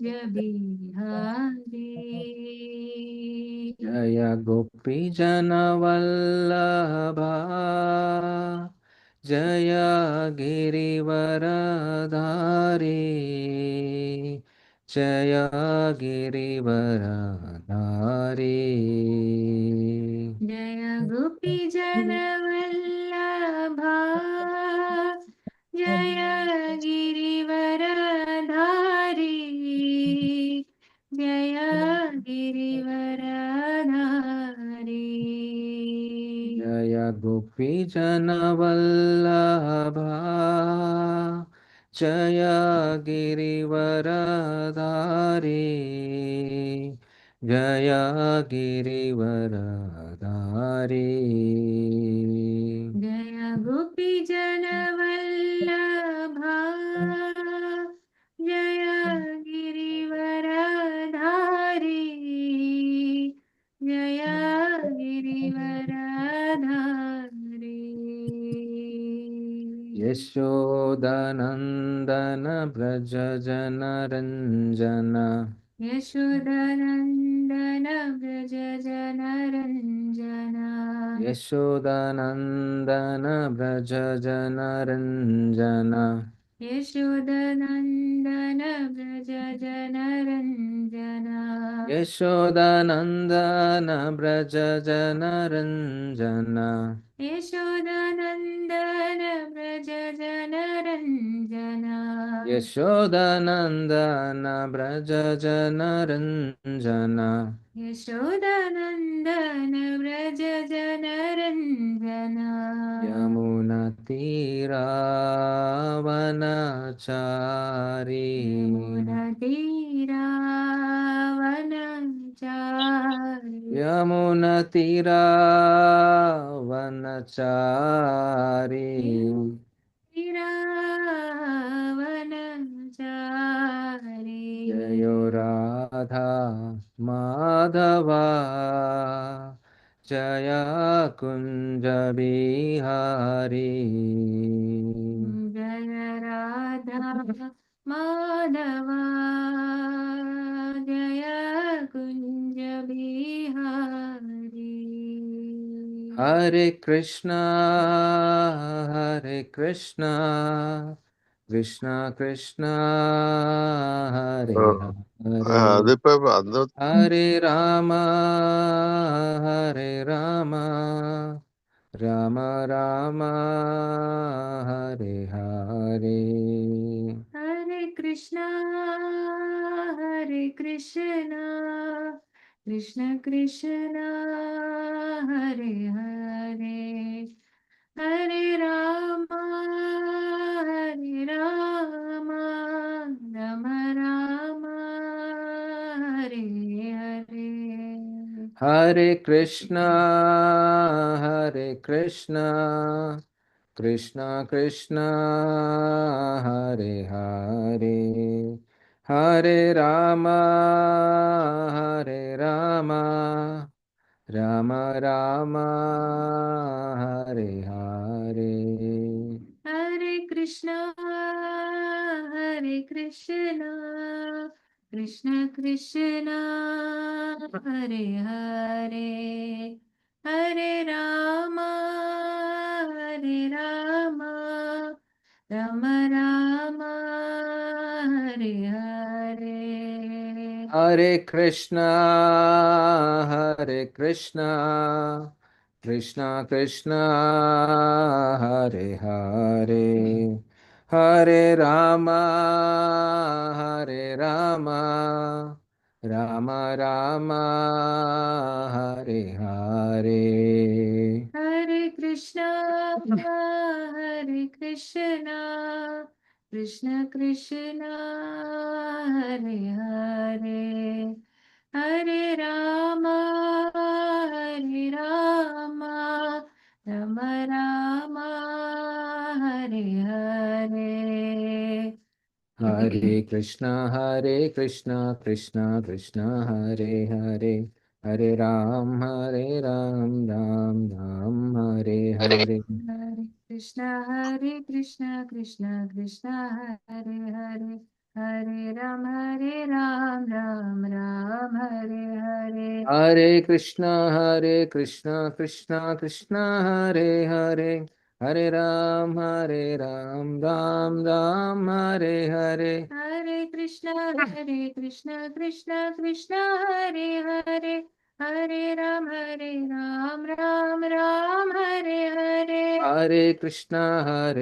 बिहारी। जय गोपी जनवल्लभा जय गिरिवरधारी जय गिरिवरधारी। जय गोपी जनवल्लभा जय गिरिवरधारी जय गिरिवरधारी। जय गोपी जनवल्लभा जय गिरिवरधारी जय गिरिवरधारी। जय गोपी जनवल्लभा जय गिरिवरधारी जय गिरिवरधारी। यशोदनन्दन व्रज जनरञ्जन यशोदनन्दन व्रज जनरञ्जन यशोदनन्दन व्रज जनरञ्जन यशोदनन्दन व्रज जनरञ्जन यशोदनन्दन व्रज जनरञ्जन यशोदनन्दन व्रज जनरञ्जन यशोदनन्दन व्रज जनरञ्जन यशोदनन्दन व्रज जनरञ्जन यमुनतीरावनचारी यमुनतीरावनचारि यमुनतीरावनचारी तीरावनचारि जयो राधा माधवा जय कुञ्ज बिहारी। जय राधा माधवा जय कुञ्ज बिहारी। हरे कृष्णा कृष्णा कृष्णा हरे हरे അതിപ്പോ അന്ന് हरे राम राम राम हरे हरे। हरे कृष्णा कृष्ण कृष्ण हरे हरे हरे राम राम राम हरे हरे। हरे कृष्णा कृष्णा कृष्णा हरे हरे हरे राम राम राम हरे हरे। हरे कृष्णा कृष्ण कृष्ण हरे हरे हरे राम राम राम हरे हरे। हरे कृष्णा कृष्णा कृष्णा हरे हरे हरे राम राम राम हरे हरे। हरे कृष्णा कृष्ण कृष्ण हरे हरे हरे राम राम राम हरे हरे। हरे कृष्णा कृष्णा कृष्णा हरे हरे हरे राम राम राम हरे हरे। हरे Krishna Krishna Krishna Hare Hare Hare Ram, Ram Ram, Hare Hare. Hare Krishna, Krishna Krishna, Hare Hare. Hare Ram, Ram Ram, Hare Hare. Hare Krishna, Krishna Krishna, Hare Hare. Hare Ram, Ram Ram, Hare Hare. Hare Krishna,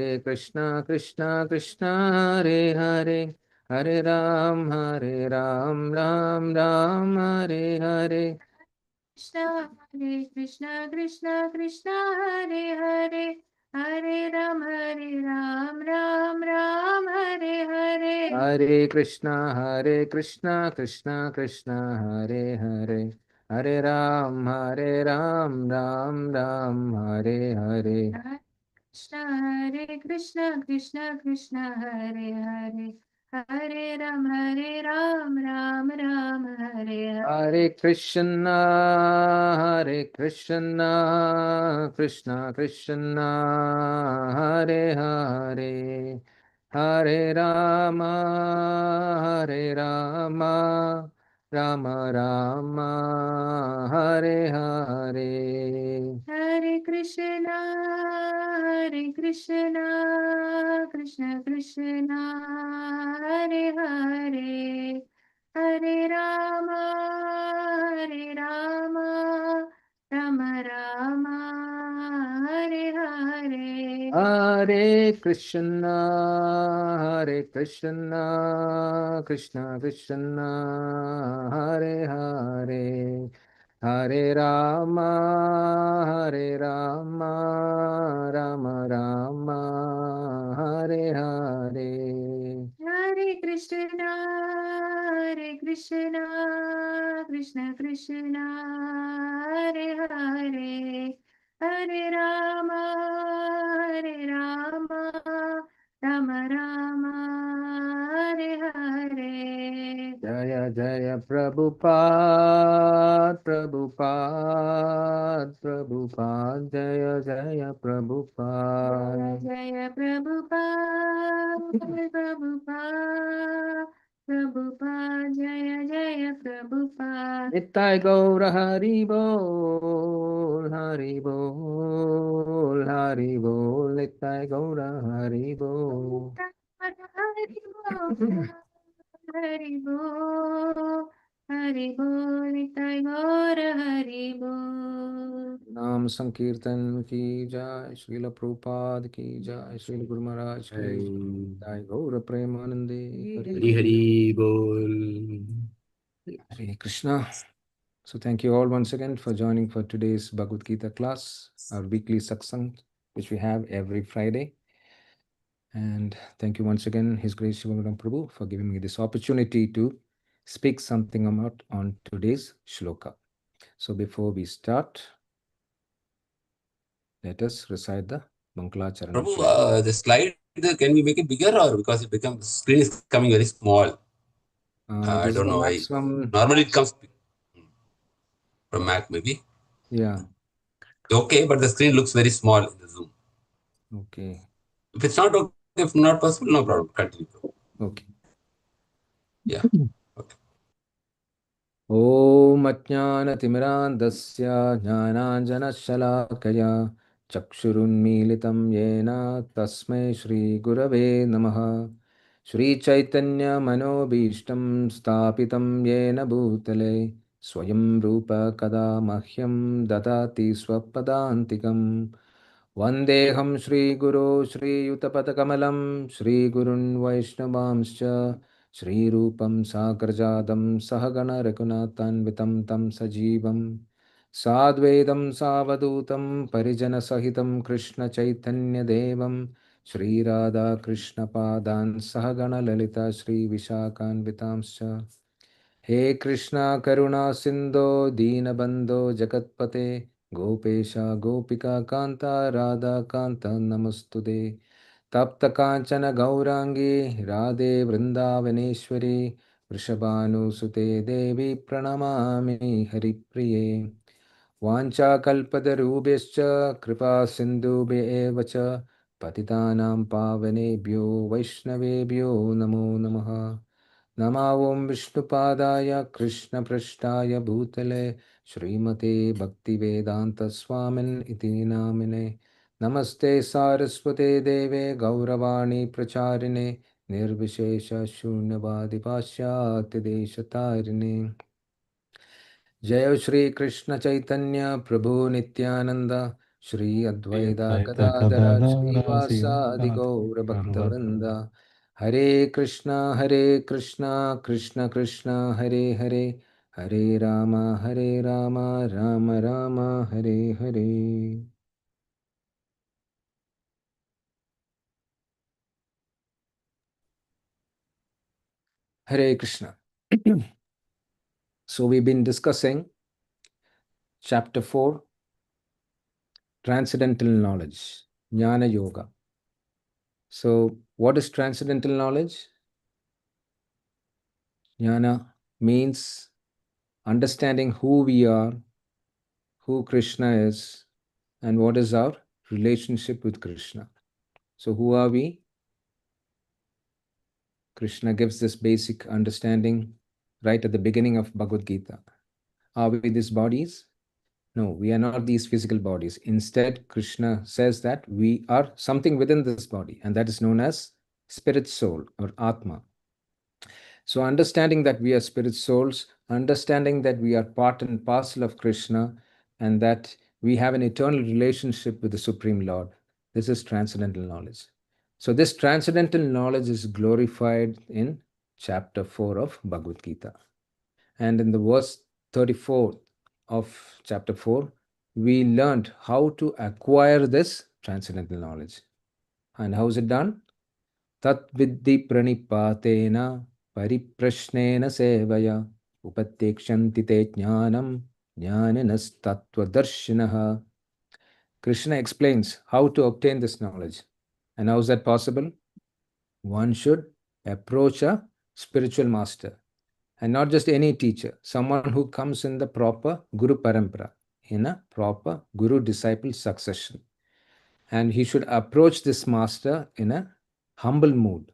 Krishna Krishna, Hare Hare. Hare Ram, Ram Ram, Hare Hare. Krishna Krishna, Hare Hare. Hare Ram, Ram Ram, Hare Hare. Hare Krishna, Krishna Krishna, Hare Hare. Hare Ram, Ram Ram, Hare Hare. Krishna Krishna, Hare Hare. Hare Ram, Ram Ram, Hare Hare. Hare Krishna, Krishna Krishna, Hare Hare. Hare Rama, Rama Rama, Hare Hare. Hare Krishna, Krishna Krishna, Hare Hare. Hare Rama, Rama Rama, Hare Hare. Hare Krishna, Krishna Krishna, Hare Hare. Hare Rama, Rama Rama, Hare Hare. Hare Krishna, Krishna Krishna, Hare Hare. Hare Rama, Rama Rama, Hare Hare. Jaya Jaya Prabhupada, Jaya Jaya Prabhupada. Jaya Prabhupada, Jaya Prabhupada. Nittai Gaura Hari Bol, Hari Bol, Hari Bol, Nittai Gaura Hari Bol. Hari Bol, Hari Bol, Nitai Gaura Hari Bol. नाम संकीर्तन की जय, श्रील प्रभुपाद की जय, श्रील गुरु महाराज की जय, गौर प्रेमानंदे हरि हरि बोल. Hare Krishna. So thank you all once again for joining for today's Bhagavad Gita class, our weekly satsang, which we have every Friday. And thank you once again, His Grace Shivanandam Prabhu, for giving me this opportunity to speak something about on today's shloka. So before we start, let us recite the Mangalacharana. Prabhu, the slide, can we make it bigger, or because it becomes, screen is coming very small? I This is don't the know why. maximum. Normally it comes from Mac maybe. Yeah. Okay, but the screen looks very small in the Zoom. Okay. If it's not okay, if not possible, no problem. Continue. Okay. Yeah. Okay. ॐ अज्ञानतिमिरान्धस्य ज्ञानाञ्जनशलाकया चक्षुरुन्मीलितं येन तस्मै श्रीगुरवे नमः। श्रीचैतन्यमनोभीष्टं स्थापितं येन भूतले स्वयं रूप कदा मह्यं ददाति स्वपदान्तिकम्। वन्देऽहं श्रीगुरो श्रीयुतपदकमलं श्रीगुरुन् वैष्णवांश्च श्रीरूपं साग्रजातं सहगण रघुनाथान्वितं तं सजीवं साद्वैतं सावधूतं परिजनसहितं कृष्णचैतन्यदेवं श्रीराधाकृष्णपादान् सहगण ललिता श्रीविशाखान्वितांश्च। हे कृष्णा करुणा सिन्धो दीनबन्धो जगत्पते गोपेश गोपिका कान्ता राधा कान्ता नमस्तुते। तप्त कांचन गौरांगी राधे वृंदावनेश्वरी वृषभानुसुते देवी प्रणमामि हरिप्रिये। वाञ्छाकल्पतरुभ्यश्च कृपा सिन्धुभ्य एव च Patitanam pavanebhyo Vaishnavebhyo Namo Namaha. Namo Vishnupadaya Krishna Prashtaya Bhutale Srimate Bhaktivedanta Swamin Iti Namine. Namaste Saraswate Deve Gauravani Pracharine Nirvishesha Shunyavadi Pashyati Deshatarine. Jaya Shri Krishna Chaitanya Prabhu Nityananda Shri Advaita Advaita Gadadhara Gadadhara Srivasadi Sivasati Gaura Bhakta Gaurabhakta Vrinda Hare Krishna Krishna Krishna Hare Hare Hare Rama Rama Rama Hare Hare. Hare Krishna. So we've been discussing chapter 4, Transcendental Knowledge, Jnana Yoga. So what is transcendental knowledge? Jnana means understanding who we are, who Krishna is, and what is our relationship with Krishna. So who are we? Krishna gives this basic understanding right at the beginning of Bhagavad Gita. Are we these bodies? No, we are not these physical bodies. Instead, Krishna says that we are something within this body, and that is known as spirit soul or Atma. So understanding that we are spirit souls, understanding that we are part and parcel of Krishna, and that we have an eternal relationship with the Supreme Lord, this is transcendental knowledge. So this transcendental knowledge is glorified in chapter 4 of Bhagavad Gita. And in the verse 34 of chapter 4, we learned how to acquire this transcendental knowledge. And how is it done? Tat viddhi pranipatena pariprashnena sevaya upatekshanti te jñānaṁ jñāninas tattvadarshinaha. Krishna explains how to obtain this knowledge. And how is that possible? One should approach a spiritual master, and not just any teacher, someone who comes in the proper Guru Parampara, in a proper Guru-disciple succession. And he should approach this master in a humble mood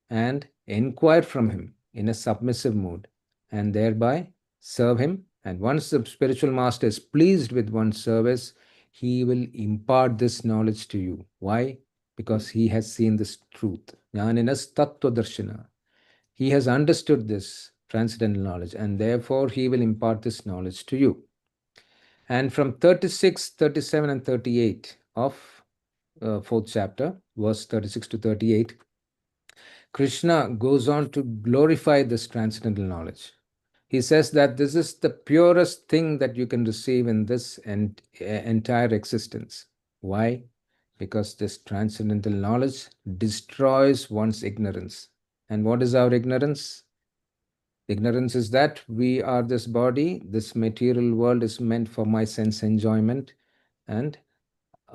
and inquire from him in a submissive mood, and thereby serve him. And once the spiritual master is pleased with one's service, he will impart this knowledge to you. Why? Because he has seen this truth. Jnāninas tattvadarshina. He has understood this transcendental knowledge, and therefore he will impart this knowledge to you. And from 36, 37, and 38 of 4th chapter, verse 36 to 38, Krishna goes on to glorify this transcendental knowledge. He says that this is the purest thing that you can receive in this entire existence. Why? Because this transcendental knowledge destroys one's ignorance. And what is our ignorance? Ignorance is that we are this body, this material world is meant for my sense enjoyment, and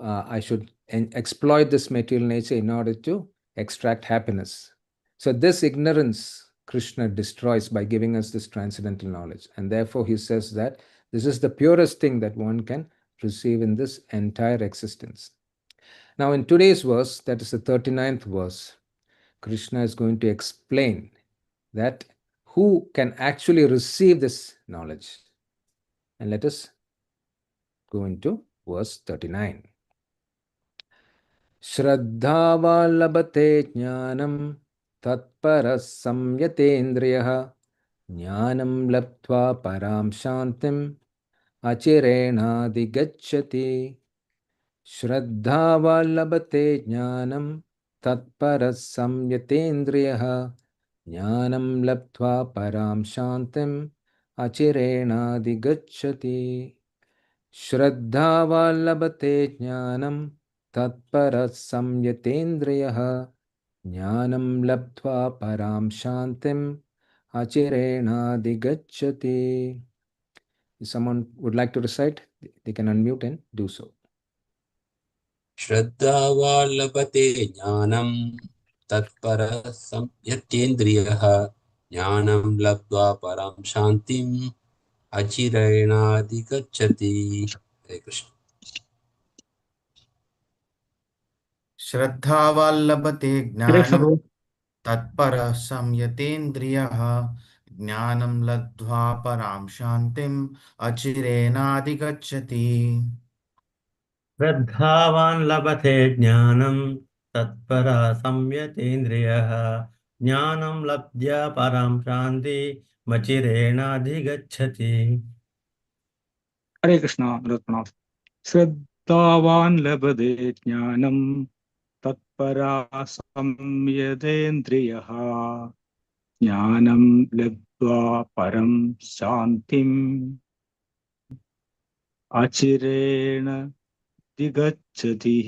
I should exploit this material nature in order to extract happiness. So this ignorance Krishna destroys by giving us this transcendental knowledge. And therefore he says that this is the purest thing that one can receive in this entire existence. Now in today's verse, that is the 39th verse, Krishna is going to explain that who can actually receive this knowledge. And let us go into verse 39. śraddhāvān labhate jñānaṁ tat-para saṁyatendriyaḥ jñānaṁ labdhvā parāṁ śāntim acireṇādhigacchati. śraddhāvān labhate jñānaṁ tat-para saṁyatendriyaḥ jñānaṁ labdhvā parāṁ śāntim acireṇādhigacchati. śraddhāvān labhate jñānaṁ tat-para saṁyatendriyaḥ jñānaṁ labdhvā parāṁ śāntim acireṇādhigacchati. If someone would like to recite, they can unmute and do so. श्रद्धावान् लभते ज्ञानं तत्पर संयतेन्द्रियः ज्ञानं लब्ध्वा परां शान्तिम् अचिरेणाधिगच्छति. हरे कृष्ण. श्रद्धावान् लभते हरे ज्ञानं प्रभु। तत्परः संयतेन्द्रियः ज्ञानं लब्ध्वा परां शान्तिम् अचिरेणाधिगच्छति। श्रद्धावान् लभते ज्ञानं तत्परा संयतेन्द्रियः ज्ञानं लब्ध्वा परां शान्ति मचिरेणाधिगच्छति। हरे कृष्णा। श्रद्धावान् लभते ज्ञानं तत्परा संयतेन्द्रियः ज्ञानं लब्ध्वा परं शान्तिम् acireṇādhigacchati.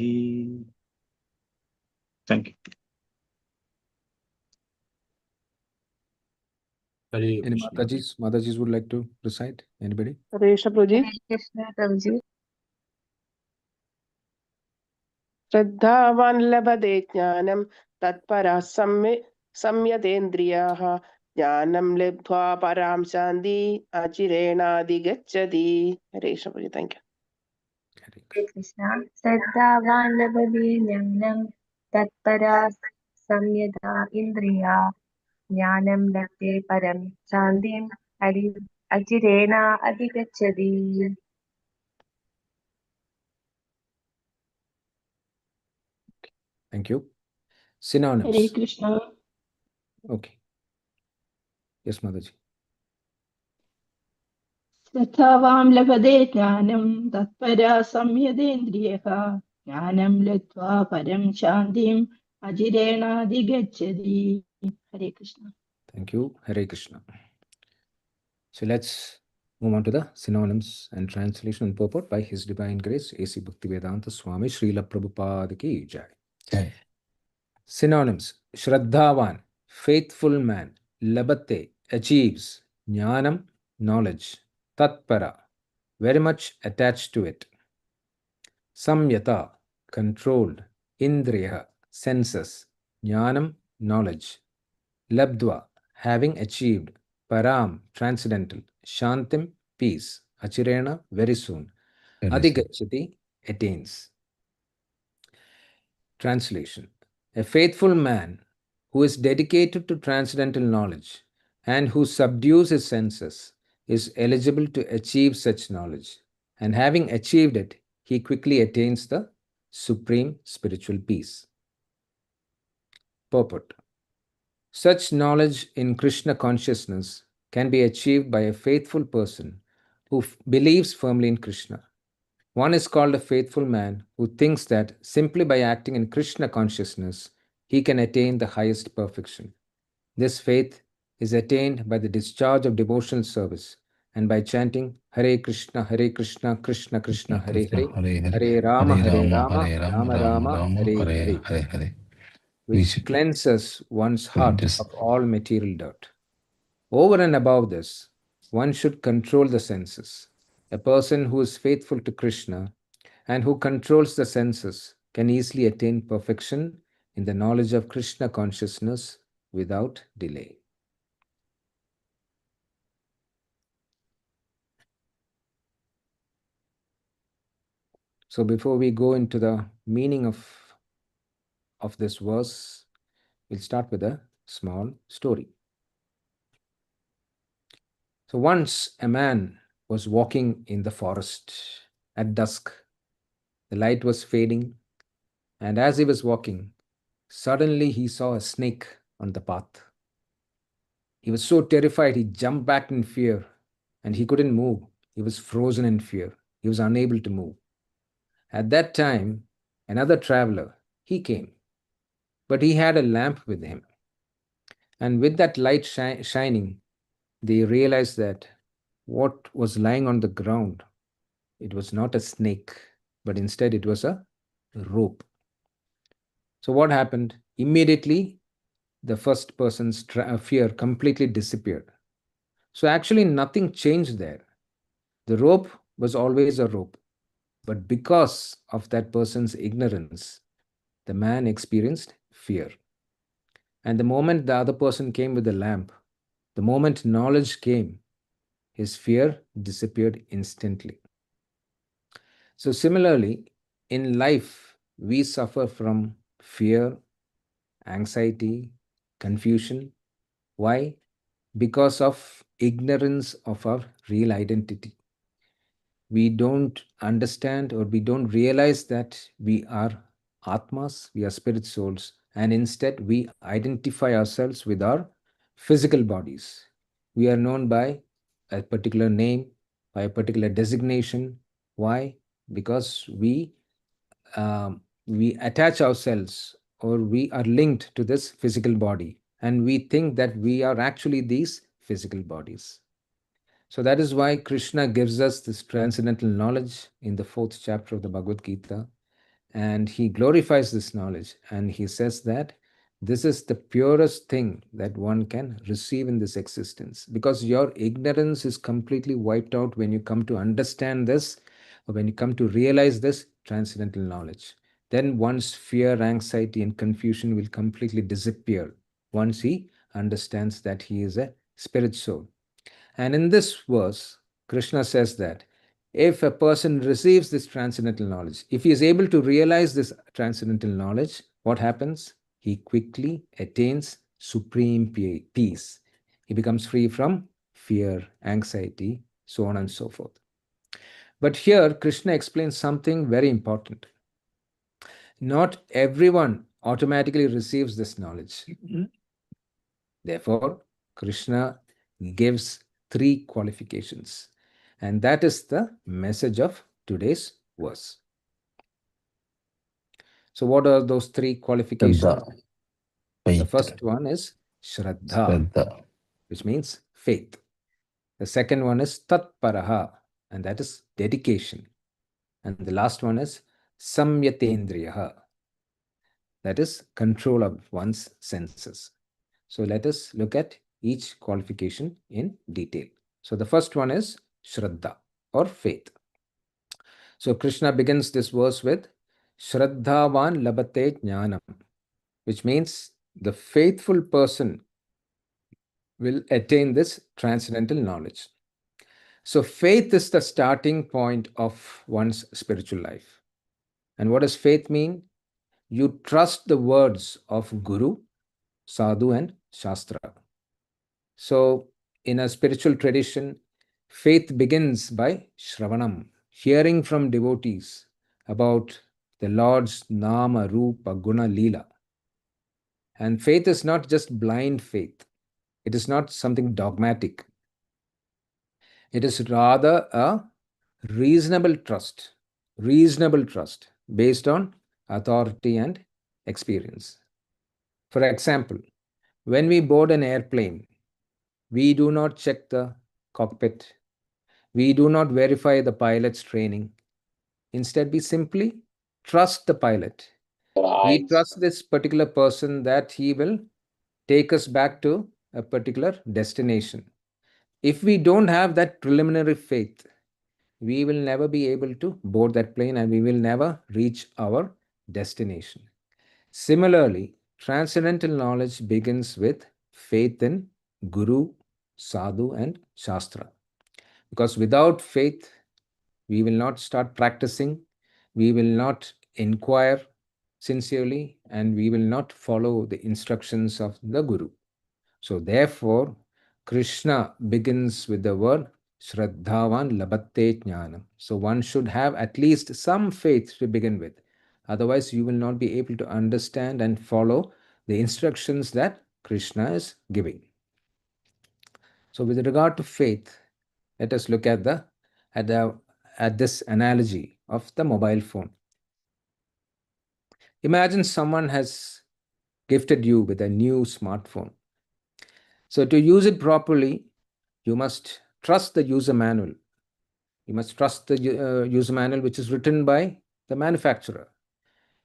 Thank you. Hare Any Krishna. Matajis would like to recite? Anybody? Hare Prabhuji. Hare Krishna, Prabhuji. श्रद्धावान् लभते ज्ञानं तत्परः संयतेन्द्रियः ज्ञानं लब्ध्वा परां शान्ति अचिरेणाधिगच्छति। हरे प्रभुजी। Thank you. Hare Hare Krishna. Śraddhāvān labhate jñānaṁ tat-para samyata indriya jñānaṁ labdhe param śāntim acireṇādhigacchati. Thank you. Hare Synonyms. Krishna. Okay. Yes, Mataji. श्रद्धावान् लभते ज्ञानं तत्परा संयतेन्द्रियः ज्ञानं लब्ध्वा परं शान्तिम् अचिरेणाधिगच्छति. हरे Krishna. Thank you. Hare Krishna. So let's move on to the synonyms and translation and purport by His Divine Grace, A.C. Bhaktivedanta Swami Srila Prabhupada ki jai. Jai. Synonyms. Śraddhāvān, faithful man. Labhate, achieves. Jñānaṁ, knowledge. Tat-para, very much attached to it. Saṁyata, controlled. Indriya, senses. Jñānaṁ, knowledge. Labdhvā, having achieved. Parāṁ, transcendental. Śāntim, peace. Acireṇa, very soon. Adhigacchati, attains. Translation. A faithful man who is dedicated to transcendental knowledge and who subdues his senses is eligible to achieve such knowledge, and having achieved it, he quickly attains the supreme spiritual peace. Purport. Such knowledge in Krishna consciousness can be achieved by a faithful person who believes firmly in Krishna. One is called a faithful man who thinks that simply by acting in Krishna consciousness, he can attain the highest perfection. This faith is attained by the discharge of devotional service and by chanting Hare Krishna, Krishna Krishna, Hare Hare, Hare Rama, Rama Rama, Hare Hare, which cleanses one's heart of all material dirt. Over and above this, one should control the senses. A person who is faithful to Krishna and who controls the senses can easily attain perfection in the knowledge of Krishna consciousness without delay. So before we go into the meaning of this verse, we'll start with a small story. So once a man was walking in the forest at dusk. The light was fading, and as he was walking, suddenly he saw a snake on the path. He was so terrified, he jumped back in fear, and he couldn't move. He was frozen in fear. He was unable to move. At that time, another traveler, he came, but he had a lamp with him. And with that light shining, they realized that what was lying on the ground, it was not a snake, but instead it was a rope. So what happened? Immediately, the first person's fear completely disappeared. So actually nothing changed there. The rope was always a rope. But because of that person's ignorance, the man experienced fear. And the moment the other person came with the lamp, the moment knowledge came, his fear disappeared instantly. So similarly, in life, we suffer from fear, anxiety, confusion. Why? Because of ignorance of our real identity. We don't understand or we don't realize that we are Atmas, we are spirit souls, and instead we identify ourselves with our physical bodies. We are known by a particular name, by a particular designation. Why? Because we attach ourselves or we are linked to this physical body, and we think that we are actually these physical bodies. So that is why Krishna gives us this transcendental knowledge in the 4th chapter of the Bhagavad Gita, and he glorifies this knowledge, and he says that this is the purest thing that one can receive in this existence, because your ignorance is completely wiped out when you come to understand this, or when you come to realize this transcendental knowledge. Then one's fear, anxiety, and confusion will completely disappear once he understands that he is a spirit soul. And in this verse, Krishna says that if a person receives this transcendental knowledge, if he is able to realize this transcendental knowledge, what happens? He quickly attains supreme peace. He becomes free from fear, anxiety, so on and so forth. But here, Krishna explains something very important. Not everyone automatically receives this knowledge. Therefore, Krishna gives 3 qualifications. And that is the message of today's verse. So what are those 3 qualifications? Shraddha. The Faith. first one is Shraddha, Shraddha. which means faith. The second one is tat-paraḥ, and that is dedication. And the last one is saṁyatendriyaḥ, that is control of one's senses. So let us look at each qualification in detail. So the first one is Shraddha or faith. So Krishna begins this verse with śraddhāvān labhate jñānaṁ, which means the faithful person will attain this transcendental knowledge. So faith is the starting point of one's spiritual life. And what does faith mean? You trust the words of Guru, Sadhu, and Shastra. So in a spiritual tradition, faith begins by Shravanam, hearing from devotees about the Lord's Nama, Rupa, Guna, Leela. And faith is not just blind faith. It is not something dogmatic. It is rather a reasonable trust based on authority and experience. For example, when we board an airplane, we do not check the cockpit. We do not verify the pilot's training. Instead, we simply trust the pilot. We trust this particular person that he will take us back to a particular destination. If we don't have that preliminary faith, we will never be able to board that plane and we will never reach our destination. Similarly, transcendental knowledge begins with faith in Guru, Sadhu, and Shastra. Because without faith, we will not start practicing, we will not inquire sincerely, and we will not follow the instructions of the Guru. So therefore, Krishna begins with the word śraddhāvān labhate jñānaṁ. So one should have at least some faith to begin with. Otherwise, you will not be able to understand and follow the instructions that Krishna is giving. So with regard to faith, let us look at this analogy of the mobile phone. Imagine someone has gifted you with a new smartphone. So to use it properly, you must trust the user manual. You must trust the user manual which is written by the manufacturer.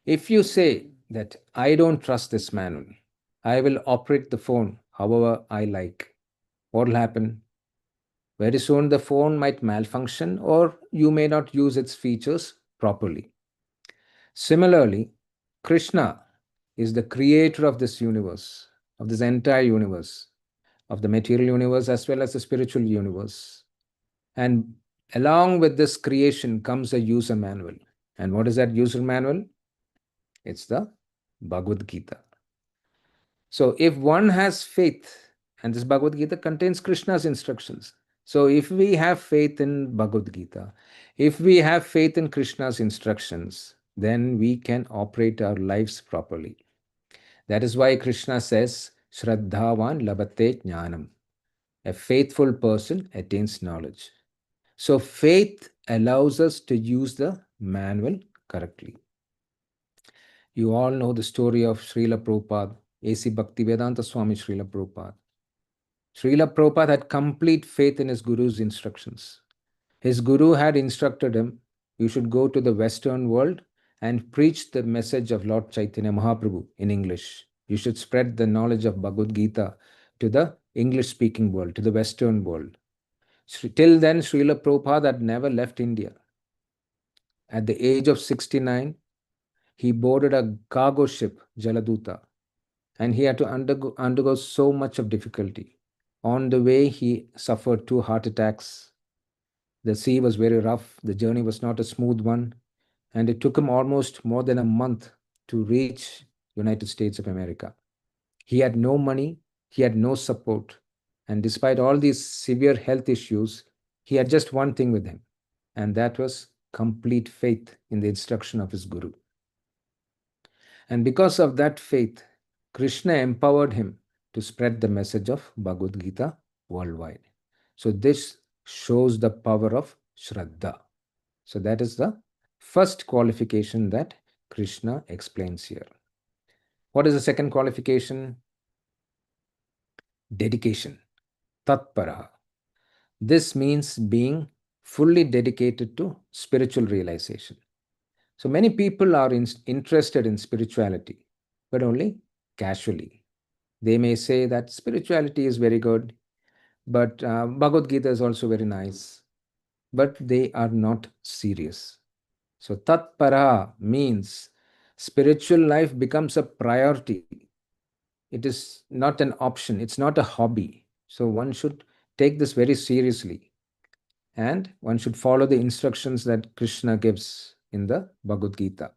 If you say that I don't trust this manual, I will operate the phone however I like, what will happen? Very soon the phone might malfunction or you may not use its features properly. Similarly, Krishna is the creator of this universe, of this entire universe, of the material universe as well as the spiritual universe. And along with this creation comes a user manual. And what is that user manual? It's the Bhagavad Gita. So if one has faith, and this Bhagavad Gita contains Krishna's instructions. So if we have faith in Bhagavad Gita, if we have faith in Krishna's instructions, then we can operate our lives properly. That is why Krishna says, śraddhāvān labhate jñānaṁ. A faithful person attains knowledge. So faith allows us to use the manual correctly. You all know the story of Srila Prabhupada, A.C. Bhaktivedanta Swami Srila Prabhupada. Srila Prabhupada had complete faith in his Guru's instructions. His Guru had instructed him, you should go to the Western world and preach the message of Lord Chaitanya Mahaprabhu in English. You should spread the knowledge of Bhagavad Gita to the English-speaking world, to the Western world. Till then, Srila Prabhupada had never left India. At the age of 69, he boarded a cargo ship, Jaladuta, and he had to undergo so much of difficulty. On the way, he suffered 2 heart attacks. The sea was very rough. The journey was not a smooth one. And it took him almost more than a month to reach United States of America. He had no money. He had no support. And despite all these severe health issues, he had just one thing with him. And that was complete faith in the instruction of his Guru. And because of that faith, Krishna empowered him to spread the message of Bhagavad Gita worldwide. So this shows the power of Shraddha. So that is the first qualification that Krishna explains here. What is the second qualification? Dedication. Tat-paraḥ. This means being fully dedicated to spiritual realization. So many people are interested in spirituality, but only casually. They may say that spirituality is very good, but Bhagavad Gita is also very nice, but they are not serious. So tat-paraḥ means spiritual life becomes a priority. It is not an option. It's not a hobby. So one should take this very seriously. And one should follow the instructions that Krishna gives in the Bhagavad Gita.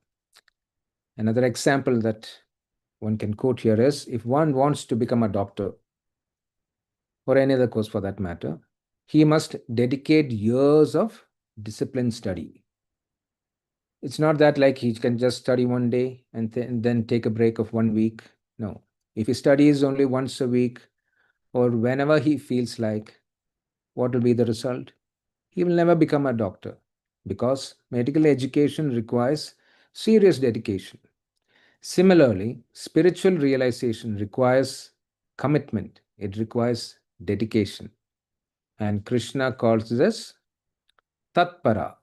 Another example that one can quote here is, if one wants to become a doctor, or any other course for that matter, he must dedicate years of disciplined study. It's not that like he can just study one day and then take a break of 1 week. No. If he studies only once a week or whenever he feels like, what will be the result? He will never become a doctor, because medical education requires serious dedication. Similarly, spiritual realization requires commitment. It requires dedication. And Krishna calls this tat-para,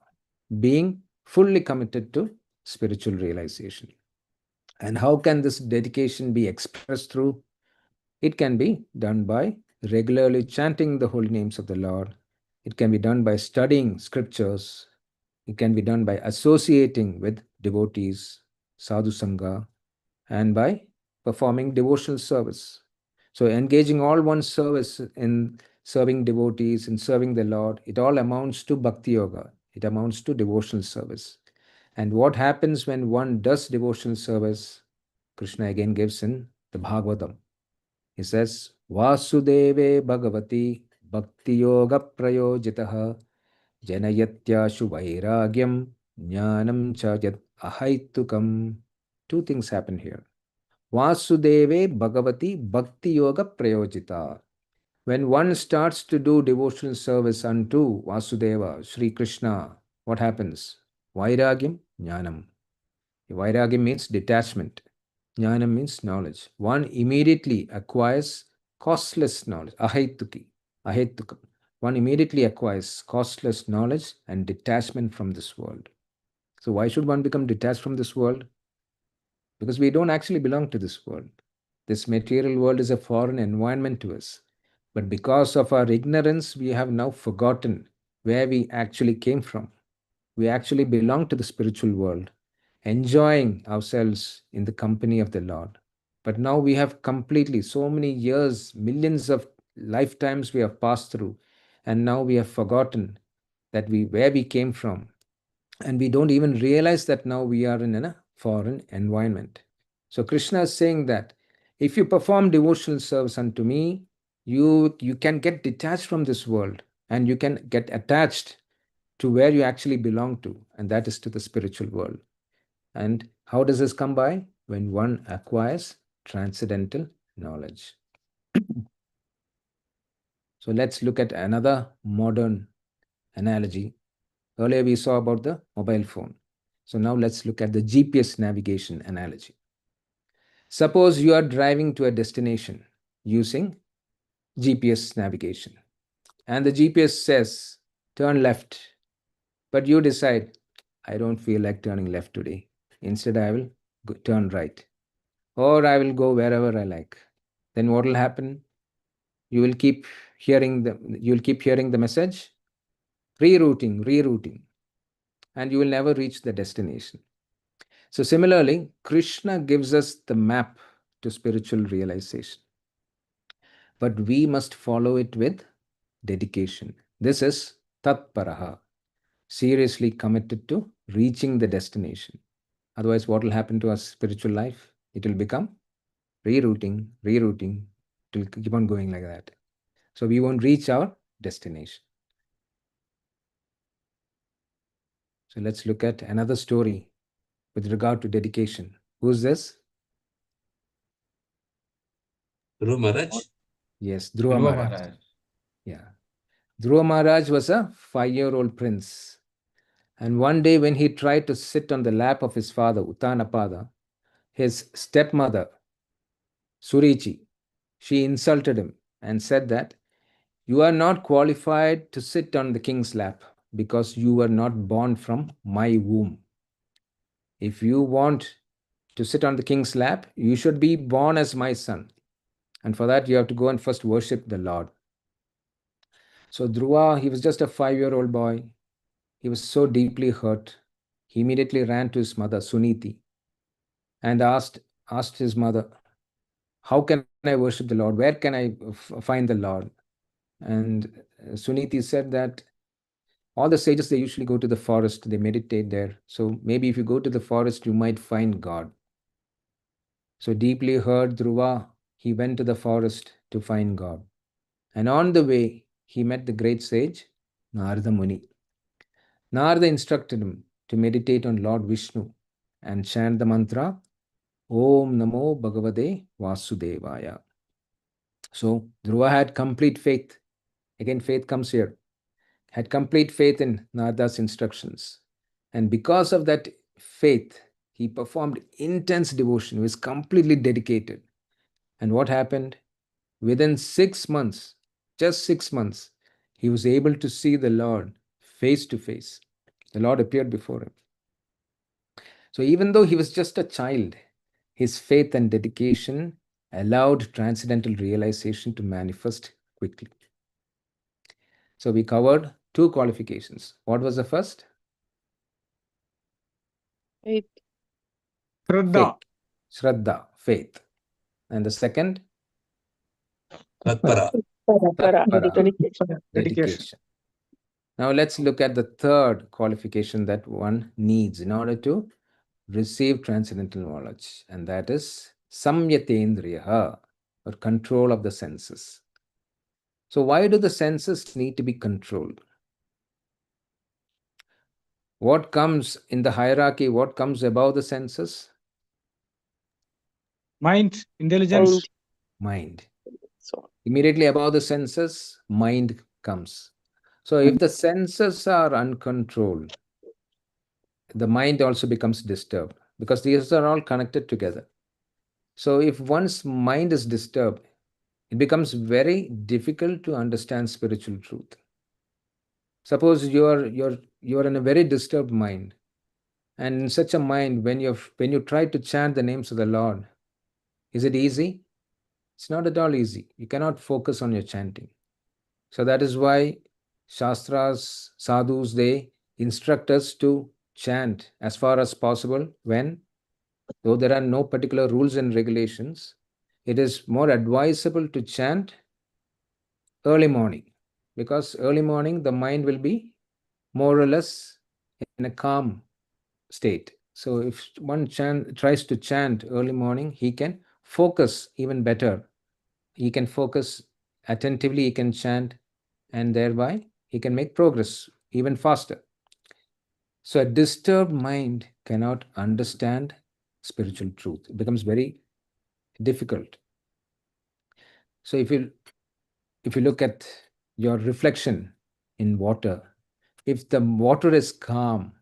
being fully committed to spiritual realization. And how can this dedication be expressed through? It can be done by regularly chanting the holy names of the Lord. It can be done by studying scriptures. It can be done by associating with devotees, sadhu sangha, and by performing devotional service. So engaging all one's service in serving devotees, in serving the Lord, it all amounts to bhakti yoga. It amounts to devotional service. And what happens when one does devotional service? Krishna again gives in the Bhagavatam. He says, Vasudeve Bhagavati Bhakti Yoga Prayojitaha Janayatyashu Vairagyam Jnānaṁ cha yat ahaitukam. 2 things happen here. Vasudeve Bhagavati Bhakti Yoga Prayojita. When one starts to do devotional service unto Vasudeva, Sri Krishna, what happens? Vairagyam, jñānaṁ. Vairagyam means detachment. Jnānaṁ means knowledge. One immediately acquires costless knowledge. Ahaitukam. One immediately acquires costless knowledge and detachment from this world. So why should one become detached from this world? Because we don't actually belong to this world. This material world is a foreign environment to us. But because of our ignorance, we have now forgotten where we actually came from. We actually belong to the spiritual world, enjoying ourselves in the company of the Lord. But now we have completely, so many years, millions of lifetimes we have passed through, and now we have forgotten that where we came from. And we don't even realize that now we are in a foreign environment. So Krishna is saying that if you perform devotional service unto me, you can get detached from this world and you can get attached to where you actually belong to, and that is to the spiritual world. And how does this come by? When one acquires transcendental knowledge. So let's look at another modern analogy. Earlier we saw about the mobile phone. So now let's look at the GPS navigation analogy. Suppose you are driving to a destination using GPS navigation, and the GPS says turn left, but you decide, I don't feel like turning left today. Instead, I will turn right, or I will go wherever I like. Then what will happen? You will keep hearing the message, rerouting, and you will never reach the destination. So similarly, Krishna gives us the map to spiritual realization, but we must follow it with dedication. This is tat-paraḥ, seriously committed to reaching the destination. Otherwise, what will happen to our spiritual life? It will become rerouting. It will keep on going like that. So we won't reach our destination. So let's look at another story with regard to dedication. Who's this? Dhruva Maharaj. Yes, Dhruva Dhruva Maharaj. Maharaj. Yeah. Dhruva Maharaj was a 5-year-old prince. And one day when he tried to sit on the lap of his father, Uttanapada, his stepmother, Surichi, she insulted him and said that you are not qualified to sit on the king's lap because you were not born from my womb. If you want to sit on the king's lap, you should be born as my son. And for that, you have to go and first worship the Lord. So Dhruva, he was just a 5-year-old boy. He was so deeply hurt. He immediately ran to his mother, Suniti, and asked his mother, how can I worship the Lord? Where can I find the Lord? And Suniti said that all the sages, they usually go to the forest, they meditate there. So maybe if you go to the forest, you might find God. So deeply hurt Dhruva, he went to the forest to find God. And on the way, he met the great sage, Narada Muni. Narada instructed him to meditate on Lord Vishnu and chant the mantra, Om Namo Bhagavate Vasudevaya. So Dhruva had complete faith. Again, faith comes here. Had complete faith in Narada's instructions. And because of that faith, he performed intense devotion. He was completely dedicated. And what happened? Within 6 months, just 6 months, he was able to see the Lord face to face. The Lord appeared before him. So even though he was just a child, his faith and dedication allowed transcendental realization to manifest quickly. So we covered 2 qualifications. What was the first? Faith. Shraddha. Shraddha, faith. And the second? Tat-para. Tat-para, Tat-para, Dedication. Now let's look at the third qualification that one needs in order to receive transcendental knowledge, and that is saṁyatendriyaḥ, or control of the senses. So why do the senses need to be controlled? What comes in the hierarchy? What comes above the senses? Mind, intelligence. Mind. So, Immediately above the senses, mind comes. So if the senses are uncontrolled, the mind also becomes disturbed because these are all connected together. So if one's mind is disturbed, it becomes very difficult to understand spiritual truth. Suppose you're in a very disturbed mind, and in such a mind, when you try to chant the names of the Lord, is it easy? It's not at all easy. You cannot focus on your chanting. So that is why Shastras, sadhus, they instruct us to chant as far as possible when, though there are no particular rules and regulations, it is more advisable to chant early morning, because early morning the mind will be more or less in a calm state. So if one tries to chant early morning, he can focus even better. He can focus attentively, he can chant, and thereby he can make progress even faster. So a disturbed mind cannot understand spiritual truth. It becomes very difficult. So if you look at your reflection in water, if the water is calm,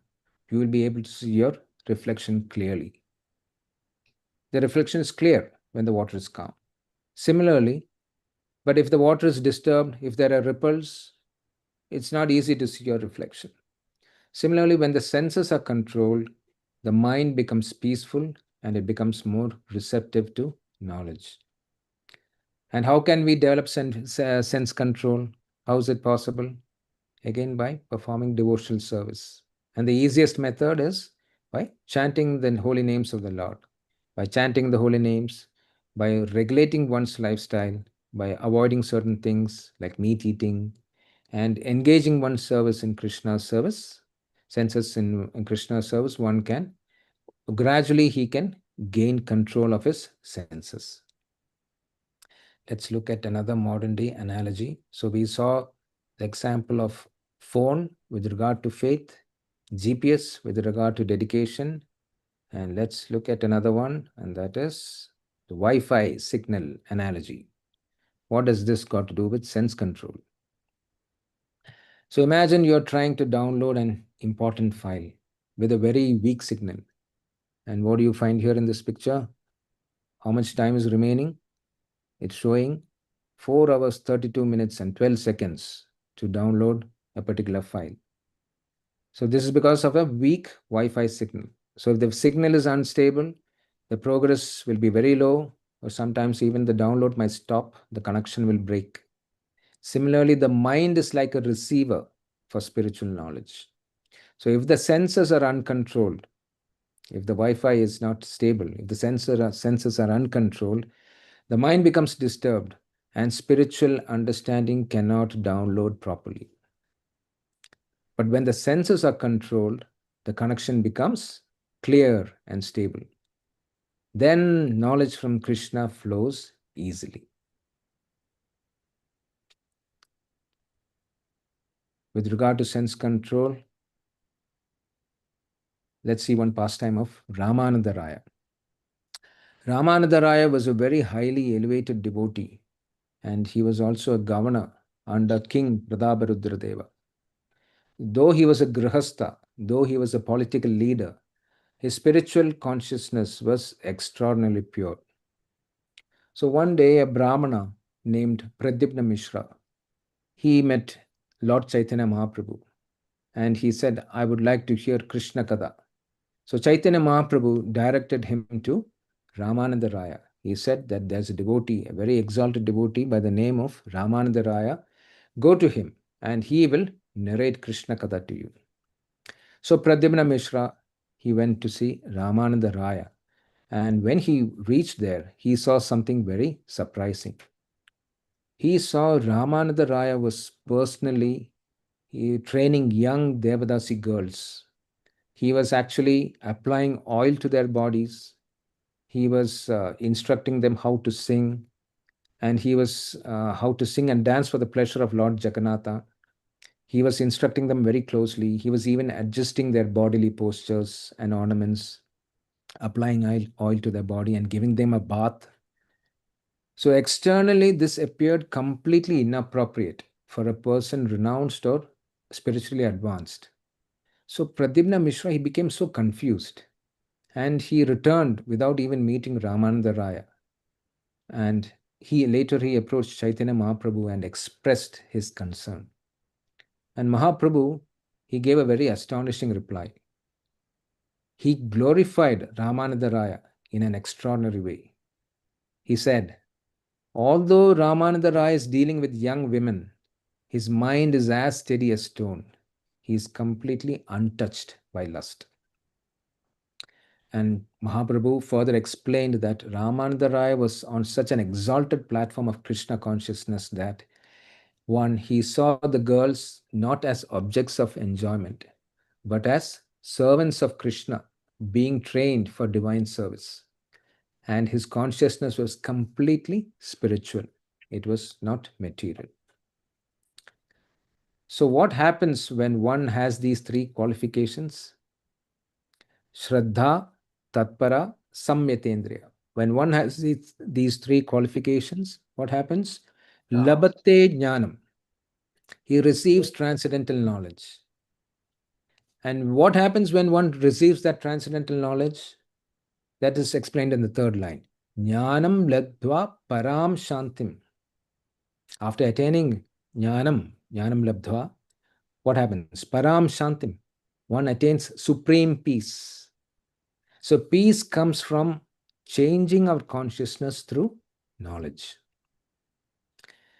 you will be able to see your reflection clearly. The reflection is clear when the water is calm. Similarly, but if the water is disturbed, if there are ripples, it's not easy to see your reflection. Similarly, when the senses are controlled, the mind becomes peaceful and it becomes more receptive to knowledge. And how can we develop sense control? How is it possible? Again, by performing devotional service. And the easiest method is by chanting the holy names of the Lord. By chanting the holy names, by regulating one's lifestyle, by avoiding certain things like meat eating, and engaging one's service in Krishna's service, senses in Krishna's service, one can gradually he can gain control of his senses. Let's look at another modern day analogy. So we saw the example of phone with regard to faith, GPS with regard to dedication, and let's look at another one, and that is the Wi-Fi signal analogy. What does this got to do with sense control? So imagine you're trying to download an important file with a very weak signal. And what do you find here in this picture? How much time is remaining? It's showing 4 hours, 32 minutes and 12 seconds to download a particular file. So this is because of a weak Wi-Fi signal. So if the signal is unstable, the progress will be very low, or sometimes even the download might stop, the connection will break. Similarly, the mind is like a receiver for spiritual knowledge. So if the senses are uncontrolled, if the Wi-Fi is not stable, if the senses are uncontrolled, the mind becomes disturbed and spiritual understanding cannot download properly. But when the senses are controlled, the connection becomes clear and stable. Then knowledge from Krishna flows easily. With regard to sense control, let's see one pastime of Ramananda Raya. Ramananda Raya was a very highly elevated devotee, and he was also a governor under King Prataparudradeva. Though he was a grihastha, though he was a political leader, his spiritual consciousness was extraordinarily pure. So one day a Brahmana named Pradyumna Mishra, he met Lord Chaitanya Mahaprabhu and he said, I would like to hear Krishna Katha. So Chaitanya Mahaprabhu directed him to Ramananda Raya. He said that there's a devotee, a very exalted devotee by the name of Ramananda Raya. Go to him and he will narrate Krishna Katha to you. So Pradyumna Mishra, he went to see Ramananda Raya. And when he reached there, he saw something very surprising. He saw Ramananda Raya was personally training young Devadasi girls. He was actually applying oil to their bodies. He was instructing them how to sing. And he was how to sing and dance for the pleasure of Lord Jagannatha. He was instructing them very closely. He was even adjusting their bodily postures and ornaments, applying oil to their body and giving them a bath. So externally, this appeared completely inappropriate for a person renounced or spiritually advanced. So Pradyumna Mishra, he became so confused and he returned without even meeting Ramananda Raya. And later he approached Chaitanya Mahaprabhu and expressed his concern. And Mahaprabhu, he gave a very astonishing reply. He glorified Ramananda Raya in an extraordinary way. He said, although Ramananda Raya is dealing with young women, his mind is as steady as stone. He is completely untouched by lust. And Mahaprabhu further explained that Ramananda Raya was on such an exalted platform of Krishna consciousness that he saw the girls not as objects of enjoyment, but as servants of Krishna being trained for divine service. And his consciousness was completely spiritual. It was not material. So what happens when one has these three qualifications? Shraddha, tat-para, saṁyatendriyaḥ. When one has these three qualifications, what happens? Labhate jñānaṁ. He receives transcendental knowledge. And what happens when one receives that transcendental knowledge? That is explained in the third line. Jñānaṁ labdhvā parāṁ śāntim. After attaining jñānaṁ labdhvā, what happens? Parāṁ śāntim. One attains supreme peace. So peace comes from changing our consciousness through knowledge.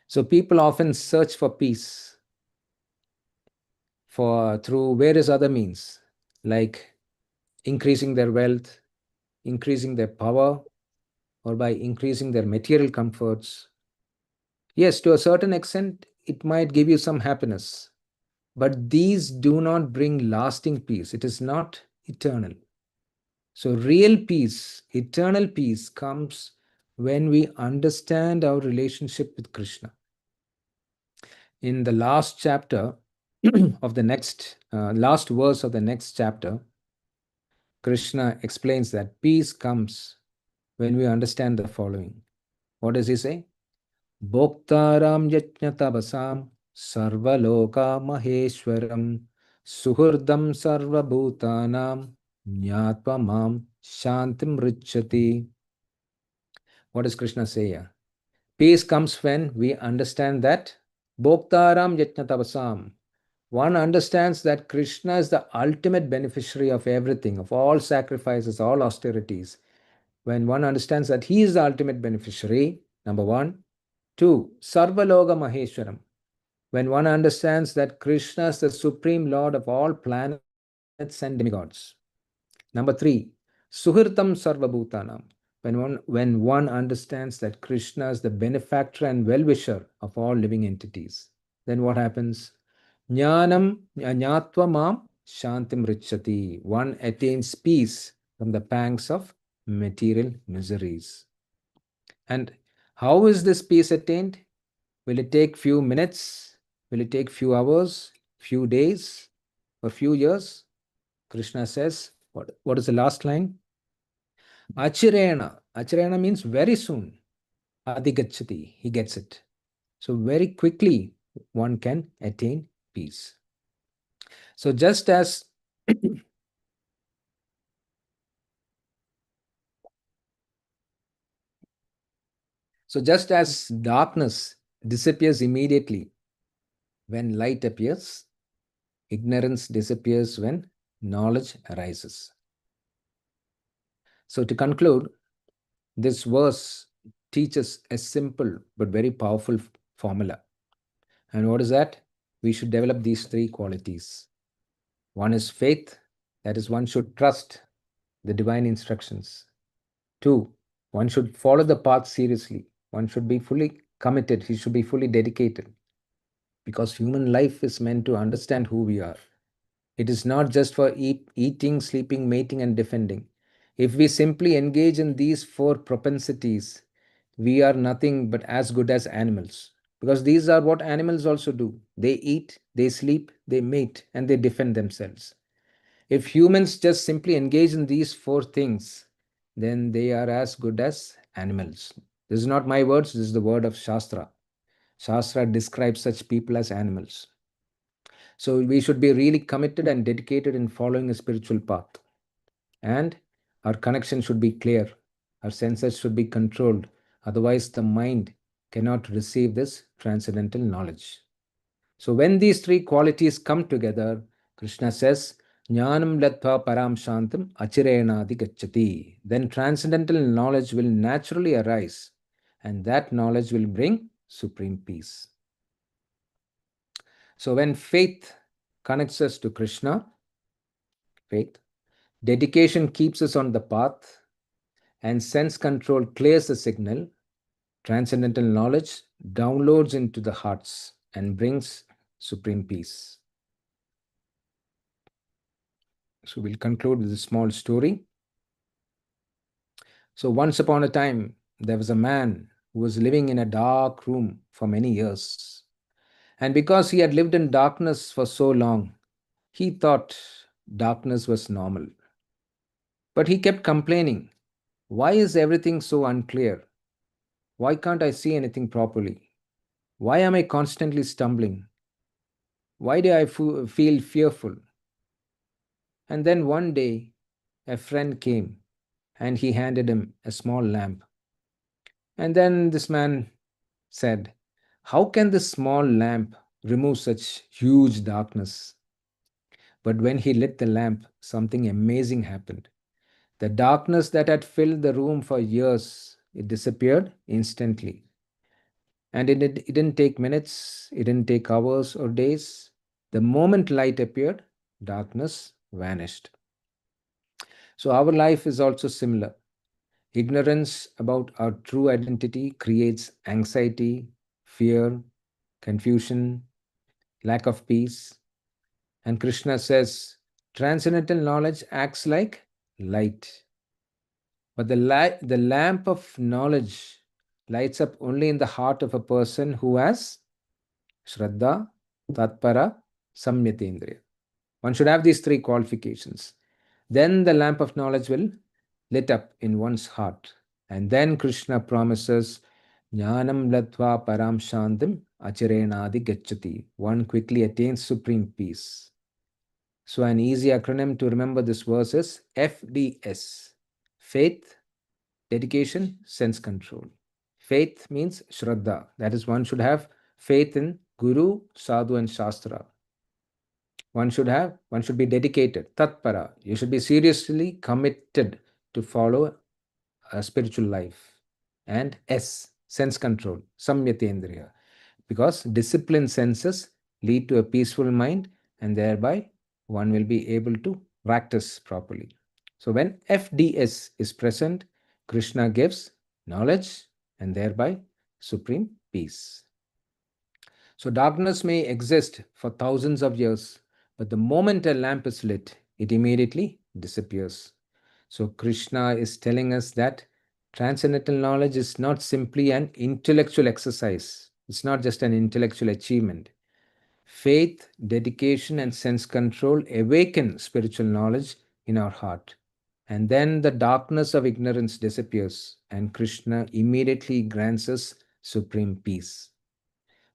So people often search for peace through various other means, like increasing their wealth, increasing their power, or by increasing their material comforts. Yes, to a certain extent, it might give you some happiness, but these do not bring lasting peace. It is not eternal. So real peace, eternal peace, comes when we understand our relationship with Krishna. In the last chapter of the last verse of the next chapter, Krishna explains that peace comes when we understand the following. What does he say? Bhoktaram yajñātabasam sarvaloka maheshwaram suhurdam sarvabhutanam jñātva mam śāntim ricchati. What does Krishna say here? Peace comes when we understand that Bhoktaram yajñātabasam. One understands that Krishna is the ultimate beneficiary of everything, of all sacrifices, all austerities. When one understands that he is the ultimate beneficiary, number one. Two, Sarvaloka Maheshwaram. When one understands that Krishna is the supreme lord of all planets and demigods. Number three, Suhirtam Sarvabhutanam. When one understands that Krishna is the benefactor and well-wisher of all living entities. Then what happens? Jñānaṁ jñātva mam śāntim ricchati. One attains peace from the pangs of material miseries. And how is this peace attained? Will it take few minutes? Will it take few hours, few days, or few years? Krishna says, what is the last line? Acireṇā. Acireṇā means very soon. Ādhigacchati. He gets it. So very quickly one can attain peace. So just as darkness disappears immediately when light appears, ignorance disappears when knowledge arises. So to conclude, this verse teaches a simple but very powerful formula. And what is that? We should develop these three qualities. One is faith, that is, one should trust the divine instructions. Two, one should follow the path seriously. One should be fully committed. He should be fully dedicated. Because human life is meant to understand who we are. It is not just for eating, sleeping, mating, and defending. If we simply engage in these four propensities, we are nothing but as good as animals. Because these are what animals also do. They eat, they sleep, they mate, and they defend themselves. If humans just simply engage in these four things, then they are as good as animals. This is not my words, this is the word of Shastra. Shastra describes such people as animals. So we should be really committed and dedicated in following a spiritual path. And our connection should be clear. Our senses should be controlled. Otherwise, the mind cannot receive this transcendental knowledge. So when these three qualities come together, Krishna says, jñānaṁ labdhvā parāṁ śāntim acireṇādhigacchati. Then transcendental knowledge will naturally arise, and that knowledge will bring supreme peace. So when faith connects us to Krishna, dedication keeps us on the path, and sense control clears the signal, transcendental knowledge downloads into the hearts and brings supreme peace. So we'll conclude with a small story. So once upon a time, there was a man who was living in a dark room for many years. And because he had lived in darkness for so long, he thought darkness was normal. But he kept complaining, why is everything so unclear? Why can't I see anything properly? Why am I constantly stumbling? Why do I feel fearful? And then one day, a friend came and he handed him a small lamp. And then this man said, how can this small lamp remove such huge darkness? But when he lit the lamp, something amazing happened. The darkness that had filled the room for years, it disappeared instantly. And it didn't take minutes, it didn't take hours or days. The moment light appeared, darkness vanished. So our life is also similar. Ignorance about our true identity creates anxiety, fear, confusion, lack of peace. And Krishna says, transcendental knowledge acts like light. But the lamp of knowledge lights up only in the heart of a person who has Shraddha, tat-para, saṁyatendriyaḥ. One should have these three qualifications. Then the lamp of knowledge will lit up in one's heart. And then Krishna promises, jñānaṁ labdhvā parāṁ śāntim acireṇādhigacchati. One quickly attains supreme peace. So an easy acronym to remember this verse is FDS. Faith, dedication, sense control. Faith means Shraddha. That is, one should have faith in Guru, Sadhu and Shastra. One should be dedicated. Tat-para. You should be seriously committed to follow a spiritual life. And S, sense control. Saṁyatendriyaḥ. Because disciplined senses lead to a peaceful mind and thereby one will be able to practice properly. So when FDS is present, Krishna gives knowledge and thereby supreme peace. So darkness may exist for thousands of years, but the moment a lamp is lit, it immediately disappears. So Krishna is telling us that transcendental knowledge is not simply an intellectual exercise. It's not just an intellectual achievement. Faith, dedication, and sense control awaken spiritual knowledge in our heart. And then the darkness of ignorance disappears, and Krishna immediately grants us supreme peace.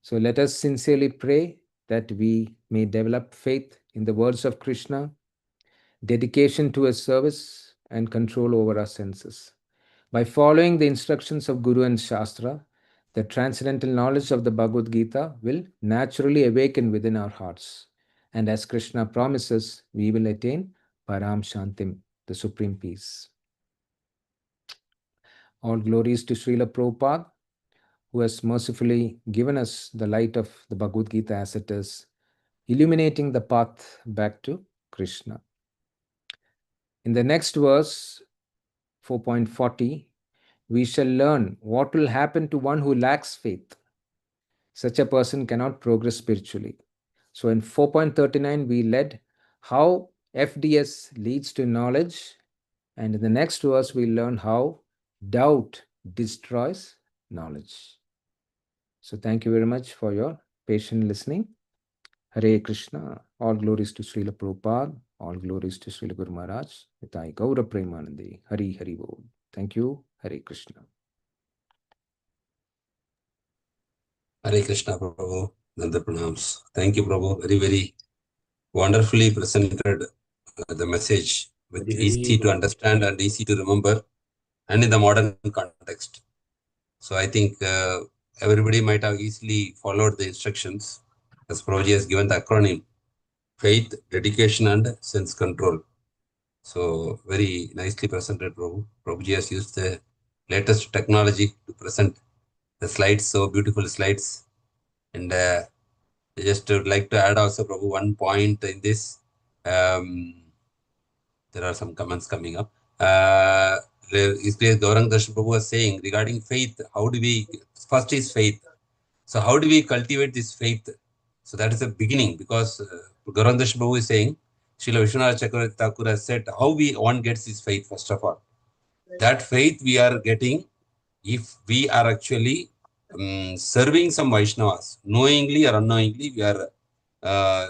So let us sincerely pray that we may develop faith in the words of Krishna, dedication to his service, and control over our senses. By following the instructions of Guru and Shastra, the transcendental knowledge of the Bhagavad Gita will naturally awaken within our hearts. And as Krishna promises, we will attain parāṁ śāntim, the supreme peace. All glories to Srila Prabhupada, who has mercifully given us the light of the Bhagavad Gita as it is, illuminating the path back to Krishna. In the next verse, 4.40, we shall learn what will happen to one who lacks faith. Such a person cannot progress spiritually. So in 4.39, we read how FDS leads to knowledge. And in the next verse, we learn how doubt destroys knowledge. So thank you very much for your patient listening. Hare Krishna. All glories to Srila Prabhupada. All glories to Srila Guru Maharaj. Nitai Gaura Premanande. Hari Hari Bol. Thank you. Hare Krishna. Hare Krishna, Prabhu. Nanda Pranams. Thank you, Prabhu. Very, very wonderfully presented the message, with easy to understand and easy to remember, and in the modern context. So I think everybody might have easily followed the instructions, as Prabhuji has given the acronym: faith, dedication, and sense control. So very nicely presented, Prabhu. Prabhuji has used the latest technology to present the slides, so beautiful slides. And I just would like to add also, Prabhu, one point in this. There are some comments coming up. Gaurang Darshan Prabhu was saying regarding faith, how do we, first is faith. So how do we cultivate this faith? So that is the beginning, because Gaurang Darshan Prabhu is saying, Srila Vishwanath Chakravarti Thakur has said how one gets this faith, first of all. That faith we are getting if we are actually serving some Vaishnavas, knowingly or unknowingly, we are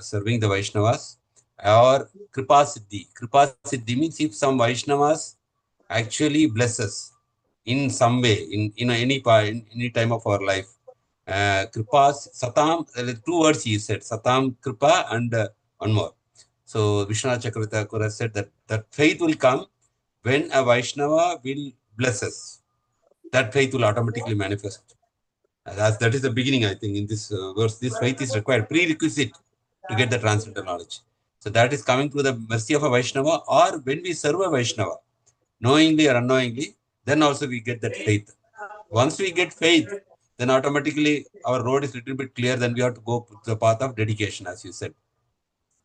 serving the Vaishnavas, or Kripa Siddhi. Kripa Siddhi means if some Vaishnavas actually bless us in some way, in any time of our life. Kripa, Satam, two words he said, Satam, Kripa, and one more. So Vishwanath Chakravarti Thakur has said that faith will come when a Vaishnava will bless us. That faith will automatically manifest. That is the beginning, I think, in this verse. This faith is required, prerequisite to get the transcendental knowledge. So that is coming through the mercy of a Vaishnava, or when we serve a Vaishnava, knowingly or unknowingly, then also we get that faith. Once we get faith, then automatically our road is a little bit clear. Then we have to go to the path of dedication, as you said.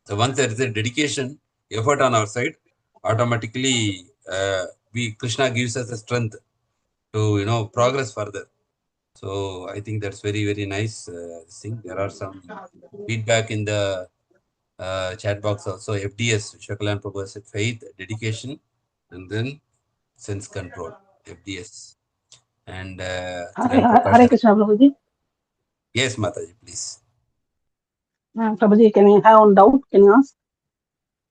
So once there is a dedication, effort on our side, automatically Krishna gives us the strength to progress further. So I think that's very, very nice thing. There are some feedback in the chat box also. FDS, Shakalan Prabhu said faith, dedication, and then sense control. FDS. And Hare Krishna, Prabhuji. Yes, Mataji, please. Prabhuji, can I have one doubt? Can you ask?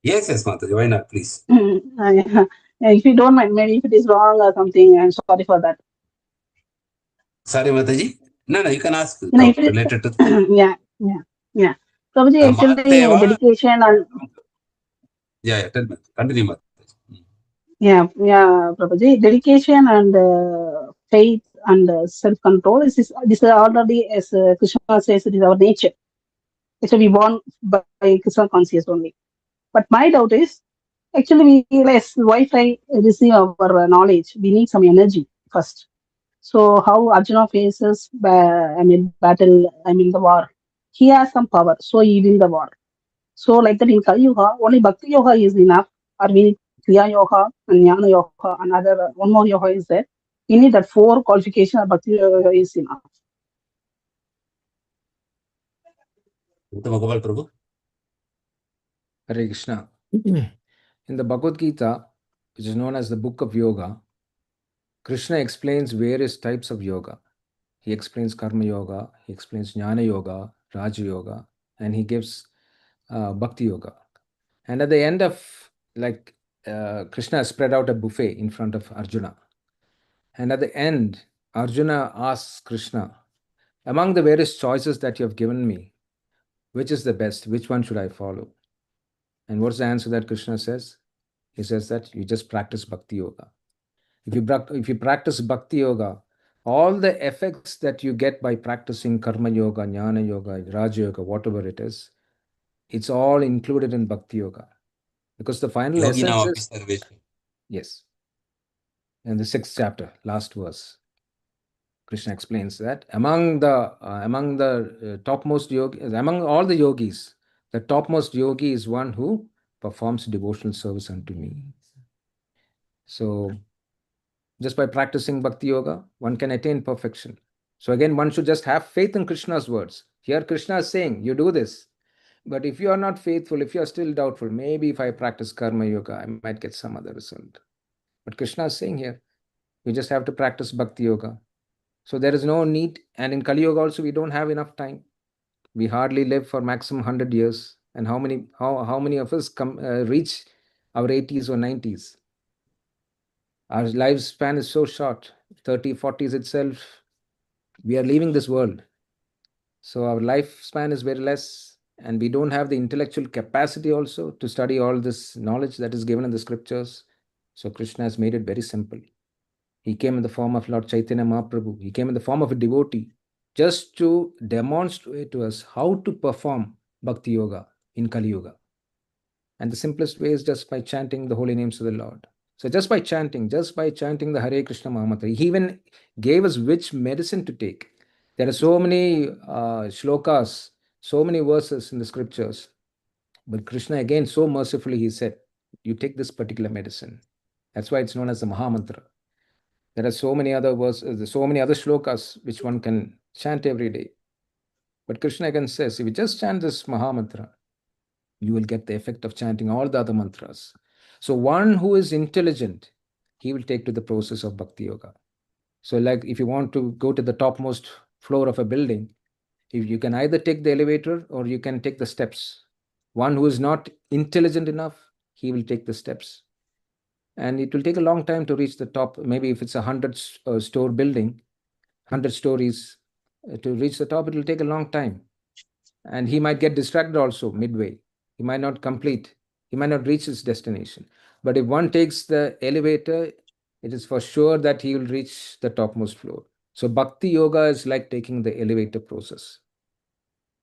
Yes, Mataji. Why not, please? If you don't mind, maybe if it is wrong or something, I'm sorry for that. Sorry, Mataji. No, you can ask. If it is, related to yeah. Prabhuji, actually, dedication and tell me. Continue, Mataji. yeah, Prabhuji, dedication and faith and self-control. This is already, as Krishna says, it is our nature. Actually, we born by Krishna conscious only. But my doubt is, actually, we realize why I receive our knowledge. We need some energy first. So how Arjuna faces, battle, the war. He has some power, so he win the war. So like that in Kali Yuga, only Bhakti Yoga is enough, or we need Kriya Yoga and Jnana Yoga, another one more yoga is there. We need that 4 qualification of Bhakti Yoga is enough. Gopal Prabhu. Hare Krishna. In the Bhagavad Gita, which is known as the Book of Yoga, Krishna explains various types of yoga. He explains Karma Yoga, he explains Jnana Yoga, Raja Yoga, and he gives Bhakti Yoga. And at the end of, Krishna spread out a buffet in front of Arjuna. And at the end, Arjuna asks Krishna, among the various choices that you have given me, which is the best? Which one should I follow? And what's the answer that Krishna says? He says that you just practice Bhakti Yoga. If you practice Bhakti Yoga, all the effects that you get by practicing Karma Yoga, Jnana Yoga, Raja Yoga, whatever it is, it's all included in Bhakti Yoga. Because the final essence is... Yes. In the 6th chapter, last verse, Krishna explains that among the topmost yogis, among all the yogis, the topmost yogi is one who performs devotional service unto me. So, just by practicing Bhakti Yoga, one can attain perfection. So again, one should just have faith in Krishna's words. Here Krishna is saying, you do this. But if you are not faithful, if you are still doubtful, maybe if I practice Karma Yoga, I might get some other result. But Krishna is saying here, you just have to practice Bhakti Yoga. So there is no need. And in Kali Yoga also, we don't have enough time. We hardly live for maximum 100 years. And how many of us reach our 80s or 90s? Our lifespan is so short, 30, 40s itself, we are leaving this world. So our lifespan is very less, and we don't have the intellectual capacity also to study all this knowledge that is given in the scriptures. So Krishna has made it very simple. He came in the form of Lord Chaitanya Mahaprabhu. He came in the form of a devotee just to demonstrate to us how to perform Bhakti Yoga in Kali Yuga. And the simplest way is just by chanting the holy names of the Lord. So just by chanting the Hare Krishna Mahamantra, he even gave us which medicine to take. There are so many shlokas, so many verses in the scriptures. But Krishna again, so mercifully, he said, you take this particular medicine. That's why it's known as the Mahamantra. There are so many other verses, so many other shlokas which one can chant every day. But Krishna again says, if you just chant this Mahamantra, you will get the effect of chanting all the other mantras. So one who is intelligent, he will take to the process of bhakti yoga. So like if you want to go to the topmost floor of a building, if you can either take the elevator or you can take the steps. One who is not intelligent enough, he will take the steps. And it will take a long time to reach the top. Maybe if it's a 100-store building, 100 stories, to reach the top, it will take a long time. And he might get distracted also midway. He might not complete. He might not reach his destination. But if one takes the elevator, it is for sure that he will reach the topmost floor. So bhakti yoga is like taking the elevator process.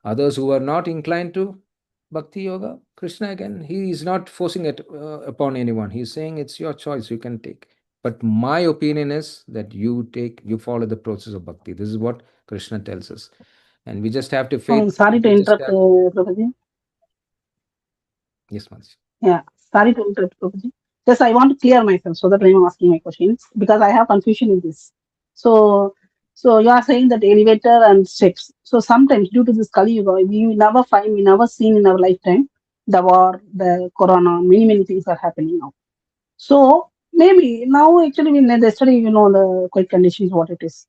Others who are not inclined to bhakti yoga, Krishna again, he is not forcing it upon anyone. He's saying it's your choice, you can take. But my opinion is that you follow the process of bhakti. This is what Krishna tells us. And we just have to faith. Sorry to interrupt, Prabhuji. Yes, Mataji. Yeah, sorry to interrupt, Prabhuji. Just I want to clear myself so that I'm asking my questions because I have confusion in this. So you are saying that elevator and steps. So sometimes due to this Kali Yuga, we never seen in our lifetime the war, the corona, many things are happening now. So maybe now actually yesterday the quiet condition is what it is.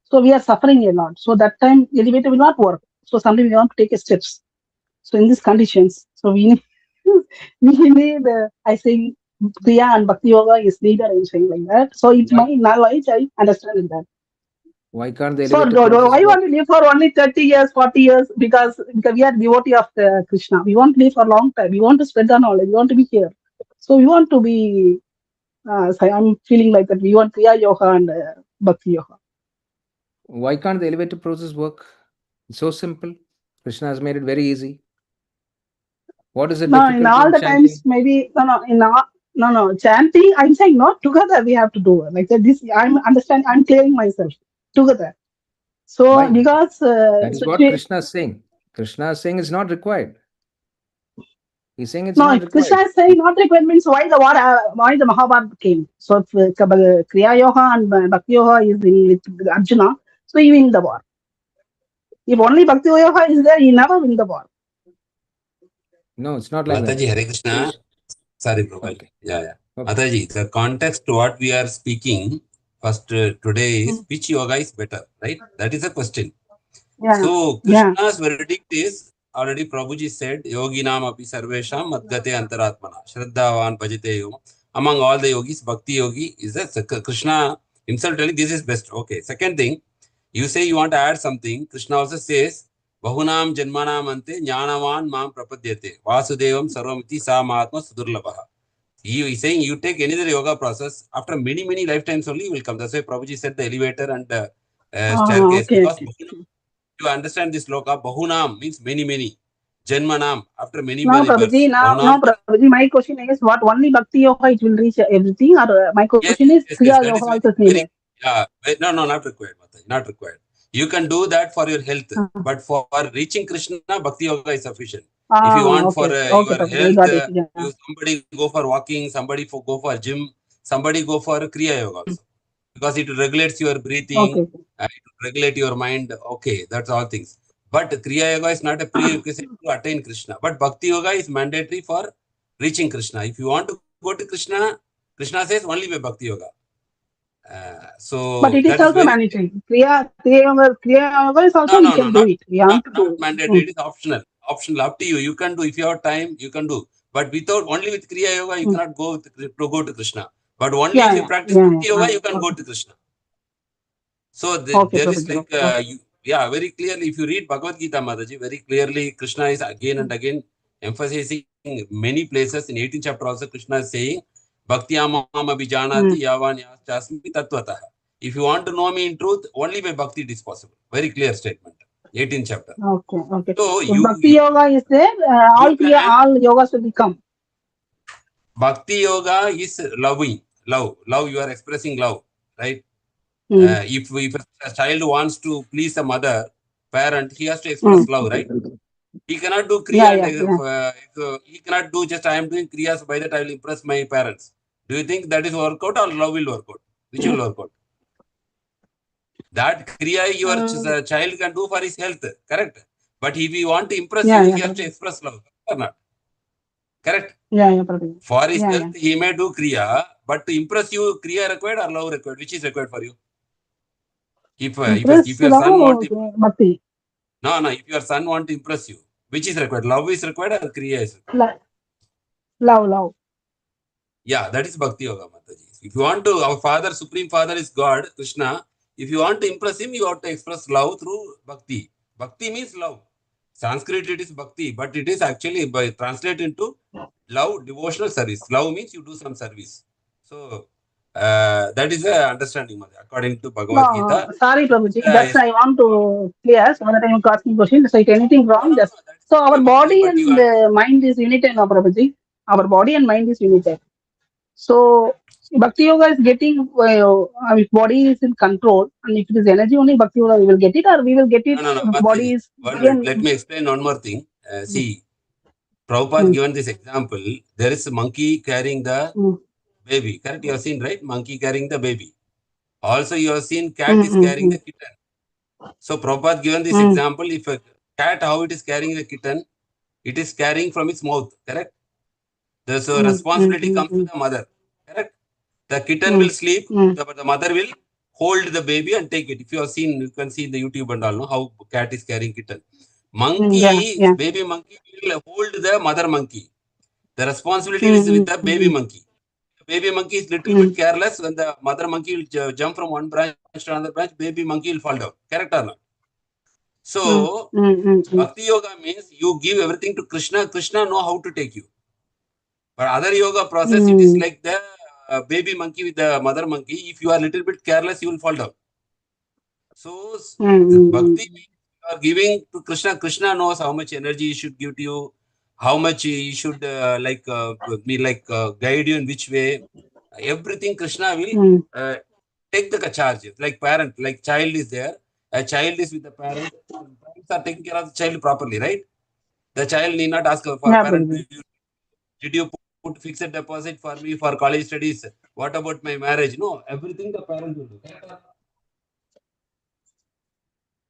So we are suffering a lot. So that time elevator will not work. So sometimes we want to take steps. So in these conditions, so we need I say Kriya and Bhakti Yoga is needed. I'm saying like that. So it's my knowledge. I understand that. Why can't the So elevator why want to live for only 30 years, 40 years? Because we are devotee of Krishna. We want to live for a long time. We want to spread the knowledge. We want to be here. So we want to be. So I'm feeling like that. We want Kriya Yoga and Bhakti Yoga. Why can't the elevator process work? It's so simple. Krishna has made it very easy. What is it difficult in all in the chanting? times, maybe no. Chanting, I'm saying not together. We have to do it like that. This I'm clearing myself together. So Why? because That is what Krishna is saying. Krishna is saying it's not required. He's saying it's not required. Krishna is saying not required means why the Mahabharata came. So if Kriya Yoga and Bhakti Yoga is with Arjuna, so he win the war. If only Bhakti Yoga is there, he never win the war. No, it's not like Mataji, that. Hare Krishna. Sorry, Prabhu. Okay. Yeah. Okay. Mataji, the context to what we are speaking first today is which yoga is better, right? That is the question. Yeah. So Krishna's verdict is already Prabhuji said, Yoginam api sarvesham madgate antaratmana, śraddhāvān bhajate yom. Among all the yogis, Bhakti yogi is that Krishna himself telling this is best. Okay. Second thing, you say you want to add something. Krishna also says, Bahunam janmanam ante jñānaṁ mam prapadyate vasudevam sarvamiti sa mahatma sudurlabha. He is saying you take any other yoga process, after many lifetimes only you will come. That's why Prabhuji said the elevator and staircase. Okay. Because you understand this loka, Bahunam means many. Janmanam, after many births. No, Prabhuji, my question is what only Bhakti Yoga it will reach everything, or my question is Kriya Yoga also is needed. No, not required, Mataji, not required. You can do that for your health, but for reaching Krishna, Bhakti Yoga is sufficient. If you want for your health, somebody go for walking, somebody go for gym, somebody go for Kriya Yoga also. Because it regulates your breathing, it regulate your mind. Okay, that's all things. But Kriya Yoga is not a prerequisite to attain Krishna. But Bhakti Yoga is mandatory for reaching Krishna. If you want to go to Krishna, Krishna says only by Bhakti Yoga. But it is also mandatory. Kriya Yoga is also we can do it. We have to do it. Mandatory. It is optional. Up to you. You can do if you have time. You can do. But only with Kriya Yoga you cannot go to Krishna. But only if you practice Bhakti Yoga you can go to Krishna. So there is like very clearly if you read Bhagavad Gita, Mataji, very clearly Krishna is again and again emphasizing many places. In 18th chapter also Krishna is saying Bhakti amam abhijanati yavan yasmi tattvataḥ. If you want to know me in truth, only by Bhakti it is possible. Very clear statement. 18th chapter. Okay. So if Bhakti Yoga is there, all yogas will become. Bhakti Yoga is loving. Love. You are expressing love, right? If a child wants to please a mother, parent, he has to express love, right? He cannot do Kriya. He cannot do just I am doing Kriyas by that I will impress my parents. Do you think that is work out or love will work out? Which will work out? That Kriya your child can do for his health, correct? But if you want to impress you, he has to express love or not? Correct? Yeah, Prabhuji. For his Yeah, health, he may do kriya, but to impress you, kriya required or love required? Which is required for you? If your son want to, Bhakti. no, if your son want to impress you, which is required? Love is required or kriya is required? Love. Yeah, that is Bhakti Yoga, Mataji. If you want to, our Father, Supreme Father is God, Krishna. If you want to impress him, you have to express love through Bhakti. Bhakti means love. Sanskrit it is Bhakti, but it is actually translated into love, devotional service. Love means you do some service. So that is the understanding, according to Bhagavad Gita. Sorry, Prabhuji. That's I want to clear so that I am asking questions. Like anything wrong, just so our body and mind is united, no, Prabhuji. Our body and mind is united. So Bhakti Yoga is getting if body is in control, and if it is energy only, Bhakti Yoga we will get it, or we will get it. No. Body is Let me explain one more thing. See, Prabhupada given this example. There is a monkey carrying the baby. Correct? You have seen, right? Monkey carrying the baby. Also, you have seen cat is carrying the kitten. So Prabhupada given this example. If a cat, how it is carrying the kitten, it is carrying from its mouth. Correct? So responsibility comes to the mother. Correct? The kitten will sleep, but the mother will hold the baby and take it. If you have seen, you can see in the YouTube and all, know how cat is carrying kitten. Monkey, baby monkey will hold the mother monkey. The responsibility is with the baby monkey. The baby monkey is little bit careless. When the mother monkey will jump from one branch to another branch, baby monkey will fall down. Correct or not? So, Bhakti Yoga means you give everything to Krishna. Krishna know how to take you. But other yoga process, it is like the baby monkey with the mother monkey. If you are a little bit careless, you will fall down. So, Bhakti means you are giving to Krishna. Krishna knows how much energy he should give to you, how much he should guide you in which way. Everything Krishna will take the charge. Like parent, like child is there. A child is with the parent. Parents are taking care of the child properly, right? The child need not ask for parent, did you put fixed deposit for me for college studies? What about my marriage? No, everything the parent will do.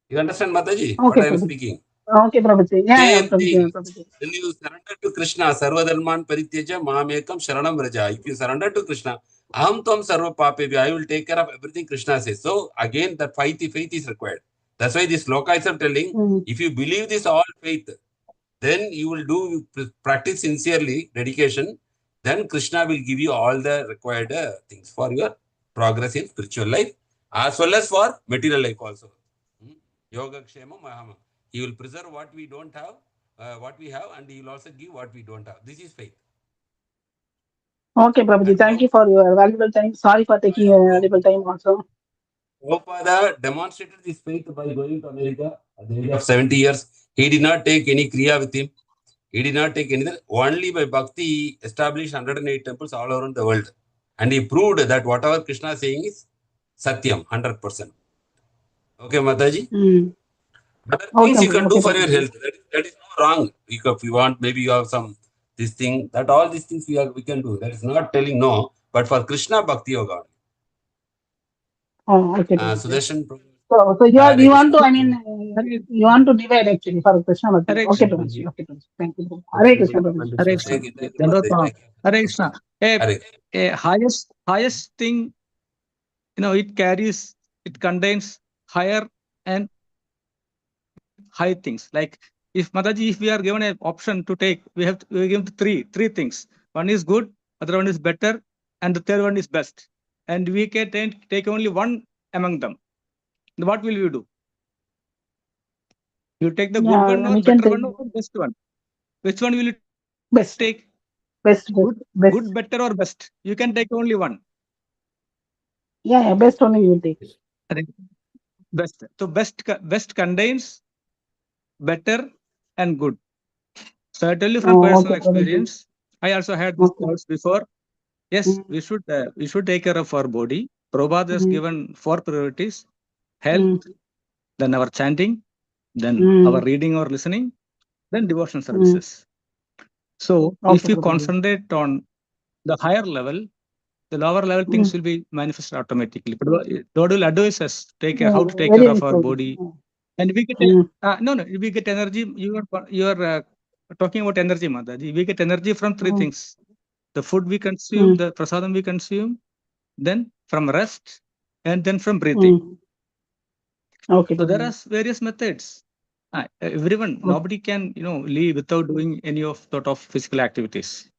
You understand, Mataji? Okay, what I am speaking? Okay, Prabhuji. Same thing. When you surrender to Krishna, sarvadharman parityaja mamekam sharanam vraja. If you surrender to Krishna, aham tvam sarva papebhyo, I will take care of everything Krishna says. So again, that faith is required. That's why this sloka is telling, if you believe this all faith, then you will do practice sincerely, dedication. Then Krishna will give you all the required things for your progress in spiritual life, as well as for material life also. Yoga Kshema Mahama. He will preserve what we don't have, what we have, and he will also give what we don't have. This is faith. Okay, Prabhuji. Thank you for your valuable time. Sorry for taking your valuable time also. Prabhupada demonstrated this faith by going to America at the age of 70 years. He did not take any kriya with him. He did not take anything. Only by bhakti, he established 108 temples all around the world. And he proved that whatever Krishna is saying is Satyam, 100%. Okay, Mataji? Other things you can do for your health. That is not wrong. If you want, maybe you have some this thing. That all these things we can do. That is not telling no. But for Krishna, Bhakti Yoga. Oh, okay. Sudarshan. So you want to, you want to divide actually for Krishna Bhakti. Okay, Prabhuji. Okay, Prabhuji. Thank you. Hare Krishna, Prabhuji. Hare Krishna. A highest thing, it contains higher and high things. Like if Mataji, if we are given an option to take, we give three things. One is good, other one is better, and the third one is best. And we can take only one among them. What will you do? You take the good one or better one or best one? Which one will you take? Best. Good, better, or best? You can take only one. Yeah, best only you will take. Best. So best contains better and good. So I tell you from personal experience, I also had these thoughts before. Yes, we should take care of our body. Prabhupada has given 4 priorities: health, then our chanting, then our reading or listening, then devotional services. So if you concentrate on the higher level, the lower level things will be manifested automatically. But Lord will advise us how to take care of our body, and we get we get energy. Your talking about energy, Mataji. We get energy from three Mm. things: the food we consume, Mm. the prasadam we consume, then from rest, and then from breathing. Mm. Okay, So there are Prabhuji. various methods. Everyone, Okay. nobody can, live without doing any of sort of physical activities.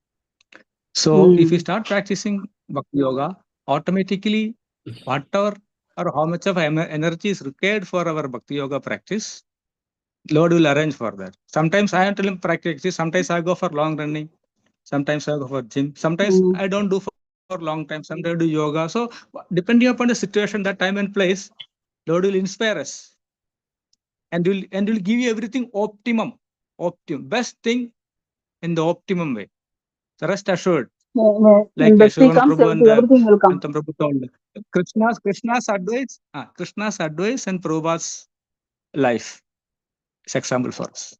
So if we Mm. start practicing Bhakti Yoga, automatically, whatever or how much of energy is required for our Bhakti Yoga practice, Lord will arrange for that. Sometimes I am telling practice. Sometimes I go for long running. Sometimes I go for gym. Sometimes Mm. I don't do for long time. Sometimes I do yoga. So depending upon the situation, that time and place, Lord will inspire us, and will give you everything optimum, best thing in the optimum way. So rest assured, When like bhakti Shravan comes, Prabhu and everything will come. Anuttama Prabhu told, Krishna's advice and Prabhupada's life is example for us.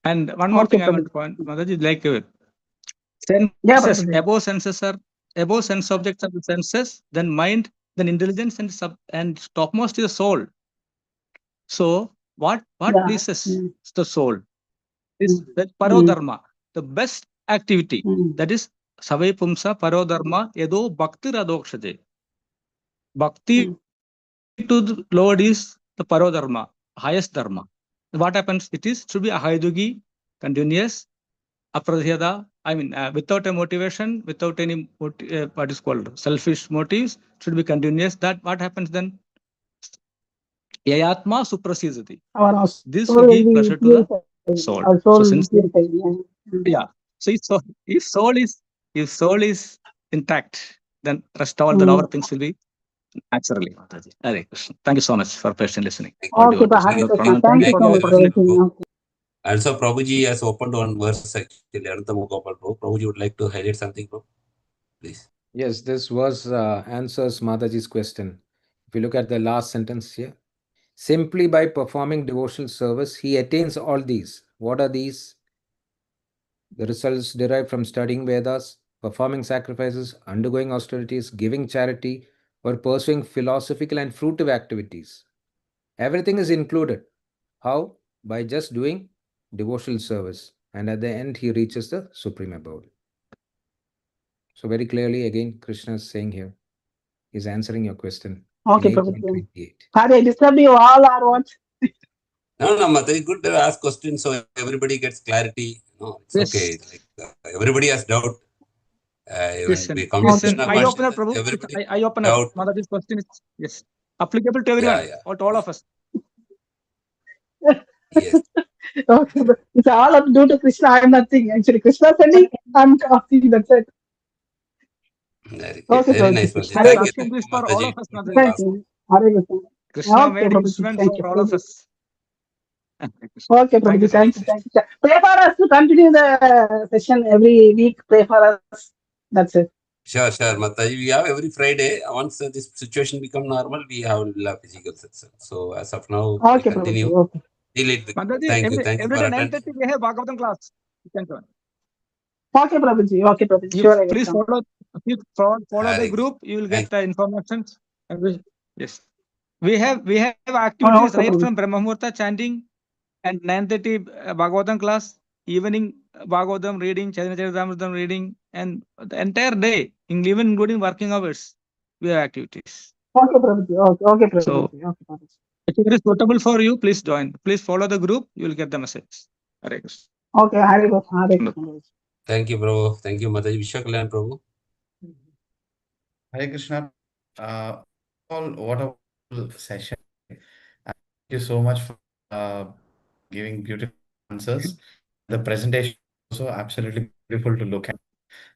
And one more Okay, thing I want Prabhuji. to point, Mataji, like Yeah, senses, Prabhuji. above sense objects are the senses, then mind, then intelligence, and topmost is the soul. So what Yeah. pleases Mm. the soul is Mm. that Mm. parodharma, the best activity. Mm. That is savai pumsa parodharma edo bhakti radokshate. Bhakti Mm. to the Lord is the parodharma, highest dharma. What happens? It is should be ahaidugi, continuous, apradhyada. I mean, without a motivation, without any what is called selfish motives, should be continuous. That what happens then? Yayatma suprasizati. Our This soul will will give be pleasure to the purified. soul. Our soul So will since be purified. Yeah. Mm. yeah, so if soul is intact, then rest all the Mm. lower things will be naturally. Mataji. Hare Krishna. Thank you so much for patient listening. Thank All Okay, devotees. thank Hare you, Krishna. Prabhu. Thank you Thank you Thank for so the much you, for opportunity. Prabhu. everything. Okay. Also, Prabhuji has opened one verse actually. Anuttama Gopal Prabhu. Prabhuji would like to highlight something, Prabhu, please. Yes, this was answers Mataji's question. If you look at the last sentence here, simply by performing devotional service, he attains all these. What are these? The results derived from studying Vedas, performing sacrifices, undergoing austerities, giving charity, or pursuing philosophical and fruitive activities. Everything is included. How? By just doing devotional service. And at the end, he reaches the supreme abode. So, very clearly, again, Krishna is saying here, he's answering your question in Okay, Prabhuji. 8.28. Had I disturbed you all or what? No, Mataji, good to ask questions so everybody gets clarity. No, it's okay. Yes. Like everybody has doubt. When Listen, we come to Okay, Krishna I Prabhuji. open up, consciousness, Prabhu. everybody I open up. doubt. Mataji's question is yes, applicable to Yeah, everyone, yeah. or to all of us. Yes. Okay, it's all up due to Krishna. I'm nothing. Actually, Krishna sending, I'm asking. That's it. Very, Okay, very Prabhuji. nice, Krishna Mataji. is Hare Thank you, Krishna. asking thank this you, for all Mataji. of us, Good Mataji. Thank class. you. Hare Krishna. Krishna Okay, made Prabhuji. instruments Thank you. for all of us. Okay, Thank you Prabhuji. so Thank much. you. Thank you. Pray for us to continue the session every week. Pray for us. That's it. Sure, Mataji. We have every Friday. Once this situation become normal, we have physical session. So as of now, we Okay, Prabhuji. continue. Okay. Mataji, Thank you every for day attending. 9:30 we have Bhagavatam class. You can join. Okay, Prabhuji. Okay, Prabhuji. You Sure, I will please come. follow the Hare group. You will Thank get the information. Yes, we have Oh, activities okay, right Prabhuji. from Brahma Muhurta chanting and 9:30 Bhagavatam class, evening Bhagavatam reading, Chaitanya reading, and the entire day, even including working hours, we have activities. Okay, Prabhuji. Okay, okay, So Prabhuji. Okay, Prabhuji. if it is suitable for you, please join. Please follow the group. You will get the message. Hare Krishna. Okay, Hare Krishna. Hare Krishna. Thank you, Prabhu. Thank you, Mataji. Vishwakalyan, Prabhu. Hare Krishna. All what a wonderful session. Thank you so much for giving beautiful answers. The presentation was also absolutely beautiful to look at.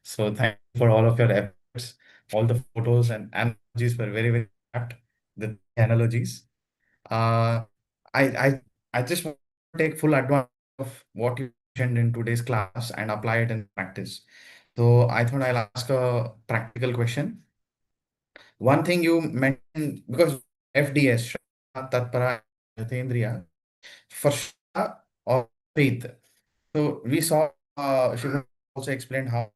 So thank you for all of your efforts. All the photos and analogies were very, very apt. The analogies. I just want to take full advantage of what you mentioned in today's class and apply it in practice. So I thought I'll ask a practical question. One thing you mentioned, because FDS, Shraddha, tat-para, saṁyatendriyaḥ, for Shraddha or faith. So we saw Shiva also explained how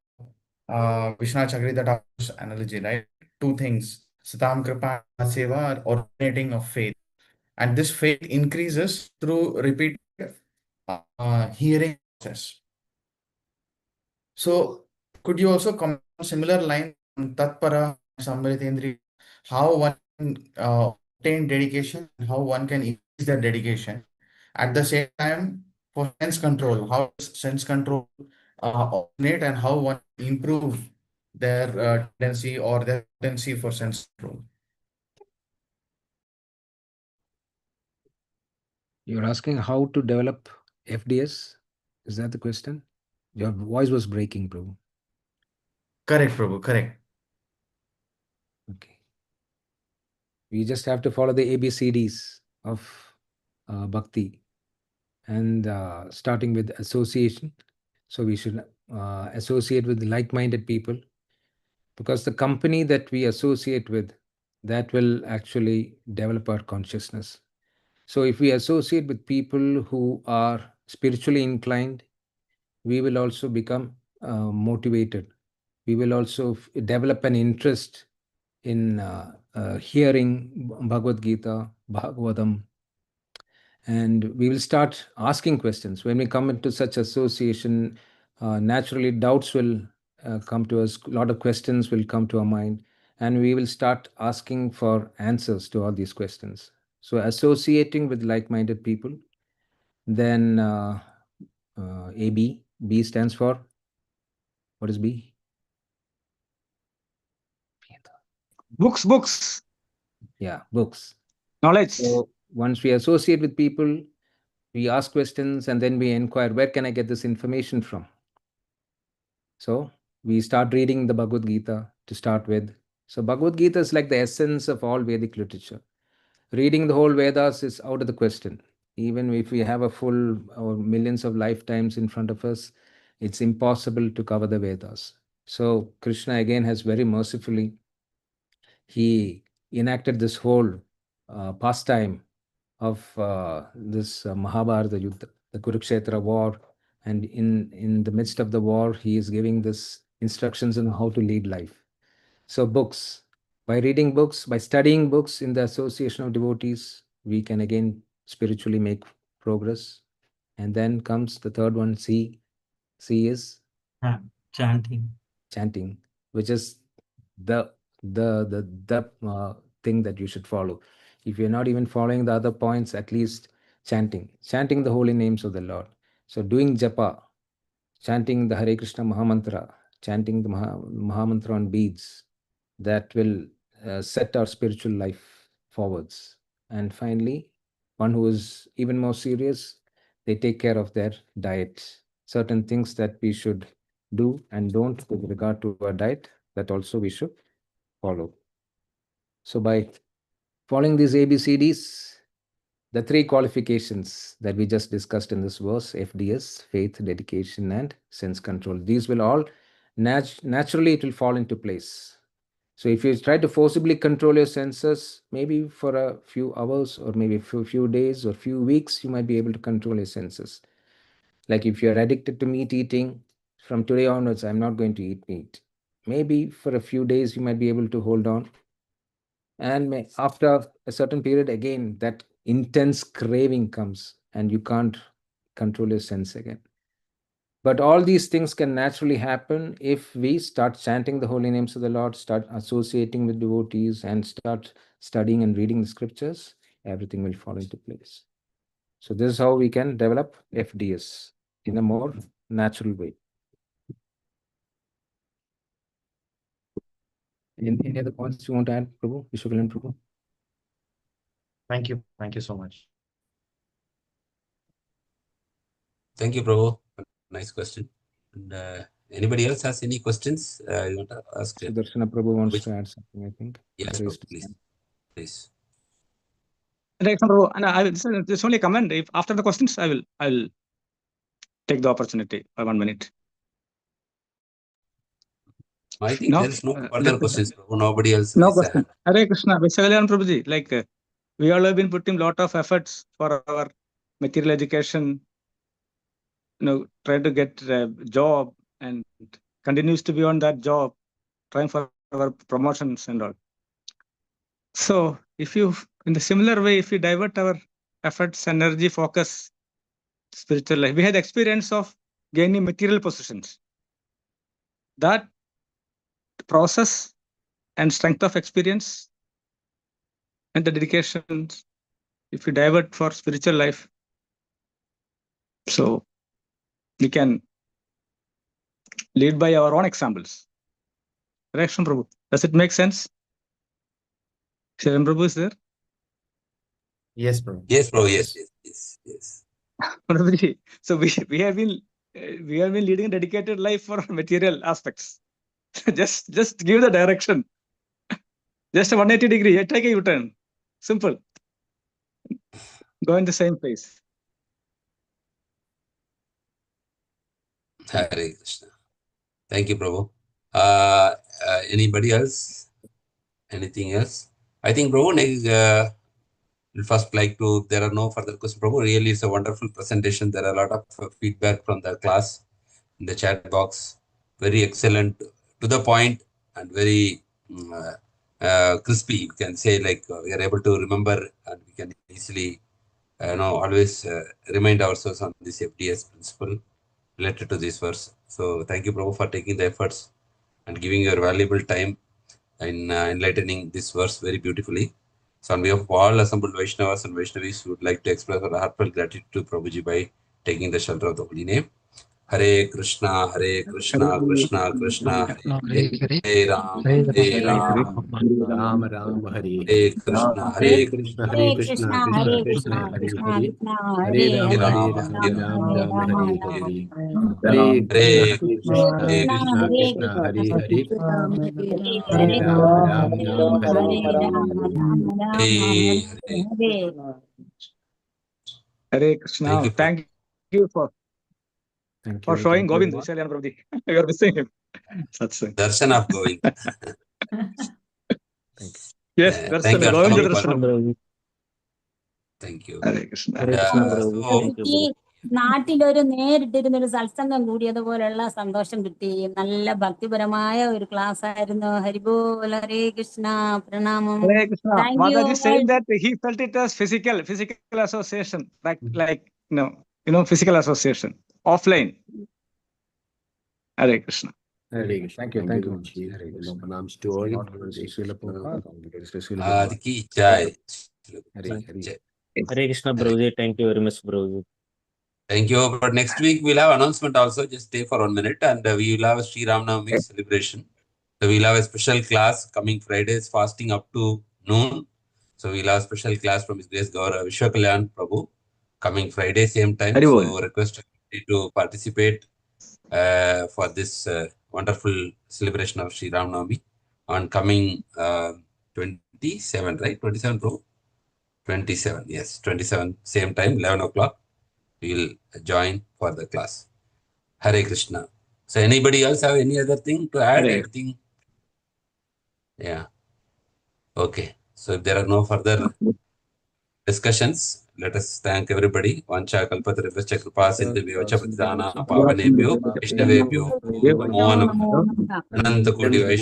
Vishnu Chakritha's analogy, right? Two things, Satam Kripa Seva, originating of faith. And this faith increases through repeated hearing process. So could you also comment on similar line on tat-para, saṁyatendriyaḥ, how one can obtain dedication, how one can increase their dedication? At the same time, for sense control, how does sense control alternate and how one improve their tendency or their potency for sense control? You're asking how to develop FDS? Is that the question? Your voice was breaking, Prabhu. Correct, Prabhu, correct. Okay. We just have to follow the ABCDs of bhakti, and starting with association. So we should associate with like-minded people, because the company that we associate with, that will actually develop our consciousness. So if we associate with people who are spiritually inclined, we will also become motivated. We will also develop an interest in hearing Bhagavad Gita, Bhagavatam, and we will start asking questions. When we come into such association, naturally doubts will come to us, a lot of questions will come to our mind, and we will start asking for answers to all these questions. So associating with like-minded people, then AB, B stands for, what is B? Books. Yeah, books. Knowledge. So once we associate with people, we ask questions, and then we inquire, where can I get this information from? So we start reading the Bhagavad Gita to start with. So Bhagavad Gita is like the essence of all Vedic literature. Reading the whole Vedas is out of the question. Even if we have a full or millions of lifetimes in front of us, it's impossible to cover the Vedas. So Krishna again has very mercifully, he enacted this whole pastime of this Mahabharata Yuddha, the Kurukshetra war, and in the midst of the war, he is giving this instructions on how to lead life. So books, by reading books, by studying books in the association of devotees, we can again spiritually make progress. And then comes the third one, C. C is chanting, which is the thing that you should follow. If you're not even following the other points, at least chanting the holy names of the Lord. So doing japa, chanting the Hare Krishna Mahamantra, chanting the Mahamantra on beads, that will set our spiritual life forwards. And finally, one who is even more serious, they take care of their diet. Certain things that we should do and don't with regard to our diet, that also we should follow. So by following these ABCDs, the three qualifications that we just discussed in this verse, FDS, faith, dedication, and sense control, these will all naturally, it will fall into place. So if you try to forcibly control your senses, maybe for a few hours or maybe for a few days or few weeks, you might be able to control your senses. Like if you're addicted to meat eating, from today onwards, I'm not going to eat meat. Maybe for a few days, you might be able to hold on. And after a certain period, again, that intense craving comes and you can't control your sense again. But all these things can naturally happen if we start chanting the holy names of the Lord, start associating with devotees, and start studying and reading the scriptures. Everything will fall into place. So this is how we can develop FDS in a more natural way. Any other points you want to add, Prabhu? Vishwakalan Prabhu? Thank you. Thank you so much. Thank you, Prabhu. Nice question. And anybody else has any questions you want to ask? Sudarshana Prabhu wants to add something, I think. Yes, please. Please. Right, Prabhu, and I will just only comment. If after the questions, I will take the opportunity for 1 minute. I think there is no further questions, Prabhu. Nobody else. No question. Hare Krishna. Vishwakalan Prabhuji, like we all have been putting a lot of efforts for our material education, trying to get a job and continues to be on that job, trying for our promotions and all. So if you, in the similar way, if you divert our efforts, energy, focus, spiritual life, we had experience of gaining material possessions. That process and strength of experience and the dedication, if we divert for spiritual life, so we can lead by our own examples. Direction, Prabhu. Does it make sense? Sharan Prabhu is there? Yes, Prabhu. Yes, bro. Yes. Prabhuji, so we have been leading a dedicated life for material aspects. just give the direction. Just a 180 degree, take a U-turn. Simple. Go in the same place. Hare Krishna. Thank you, Prabhu. Anybody else? Anything else? I think, Prabhu, next, we'll first like to, there are no further questions. Prabhu, really it's a wonderful presentation. There are a lot of feedback from the class in the chat box. Very excellent, to the point, and very crispy. You can say, like, we are able to remember, and we can easily always remind ourselves on this FDS principle related to this verse. So thank you, Prabhu, for taking the efforts and giving your valuable time in enlightening this verse very beautifully. So on behalf of all assembled Vaishnavas and Vaishnavis, we would like to express our heartfelt gratitude to Prabhuji by taking the shelter of the holy name. Hare Krishna, Krishna Krishna, Hare Ram, Ram Ram, Hare Krishna, Hare Krishna, Krishna Krishna, Hare Hare Ram, Hare Hare Krishna, Hare Krishna. Thank you for showing Govind. You are missing him. Darshan of Govind. Yes, thank you, Govind. Thank you. Hare Krishna. നാട്ടിലൊരു നേരിട്ടിരുന്നൊരു സത്സംഗം കൂടിയതുപോലെയുള്ള സന്തോഷം കിട്ടി. നല്ല ഭക്തിപരമായ ഒരു class ആയിരുന്നു. ഹരിബോൽ. ഹരേ കൃഷ്ണ. പ്രണാമം. Hare Krishna. Mataji saying that he felt it as physical association, like physical association, offline. Hare Krishna. Hare Krishna. Thank you. Hare Krishna. Pranams to all. Adki Jai. Hare Krishna, Prabhuji. Thank you very much, Prabhuji. Thank you. But next week we'll have announcement also. Just stay for 1 minute, and we will have a Sri Ramnavami celebration. So we'll have a special class coming Fridays, fasting up to noon. So we'll have a special class from His Grace Gaura Vishwakalyan Prabhu coming Friday same time. So request everybody to participate for this wonderful celebration of Sri Ramnavami on coming 27, right? 27, bro. 27, yes, 27 same time, 11 o'clock. We will join for the class. Hare Krishna. So anybody else have any other thing to add? Anything? Yeah. Okay. So if there are no further discussions, let us thank everybody. Vancha kalpatarivascha kripa sindhubhyo cha patidana pavanebhyo vishnavebhyo namo namah. Ananta kodi Vaishnava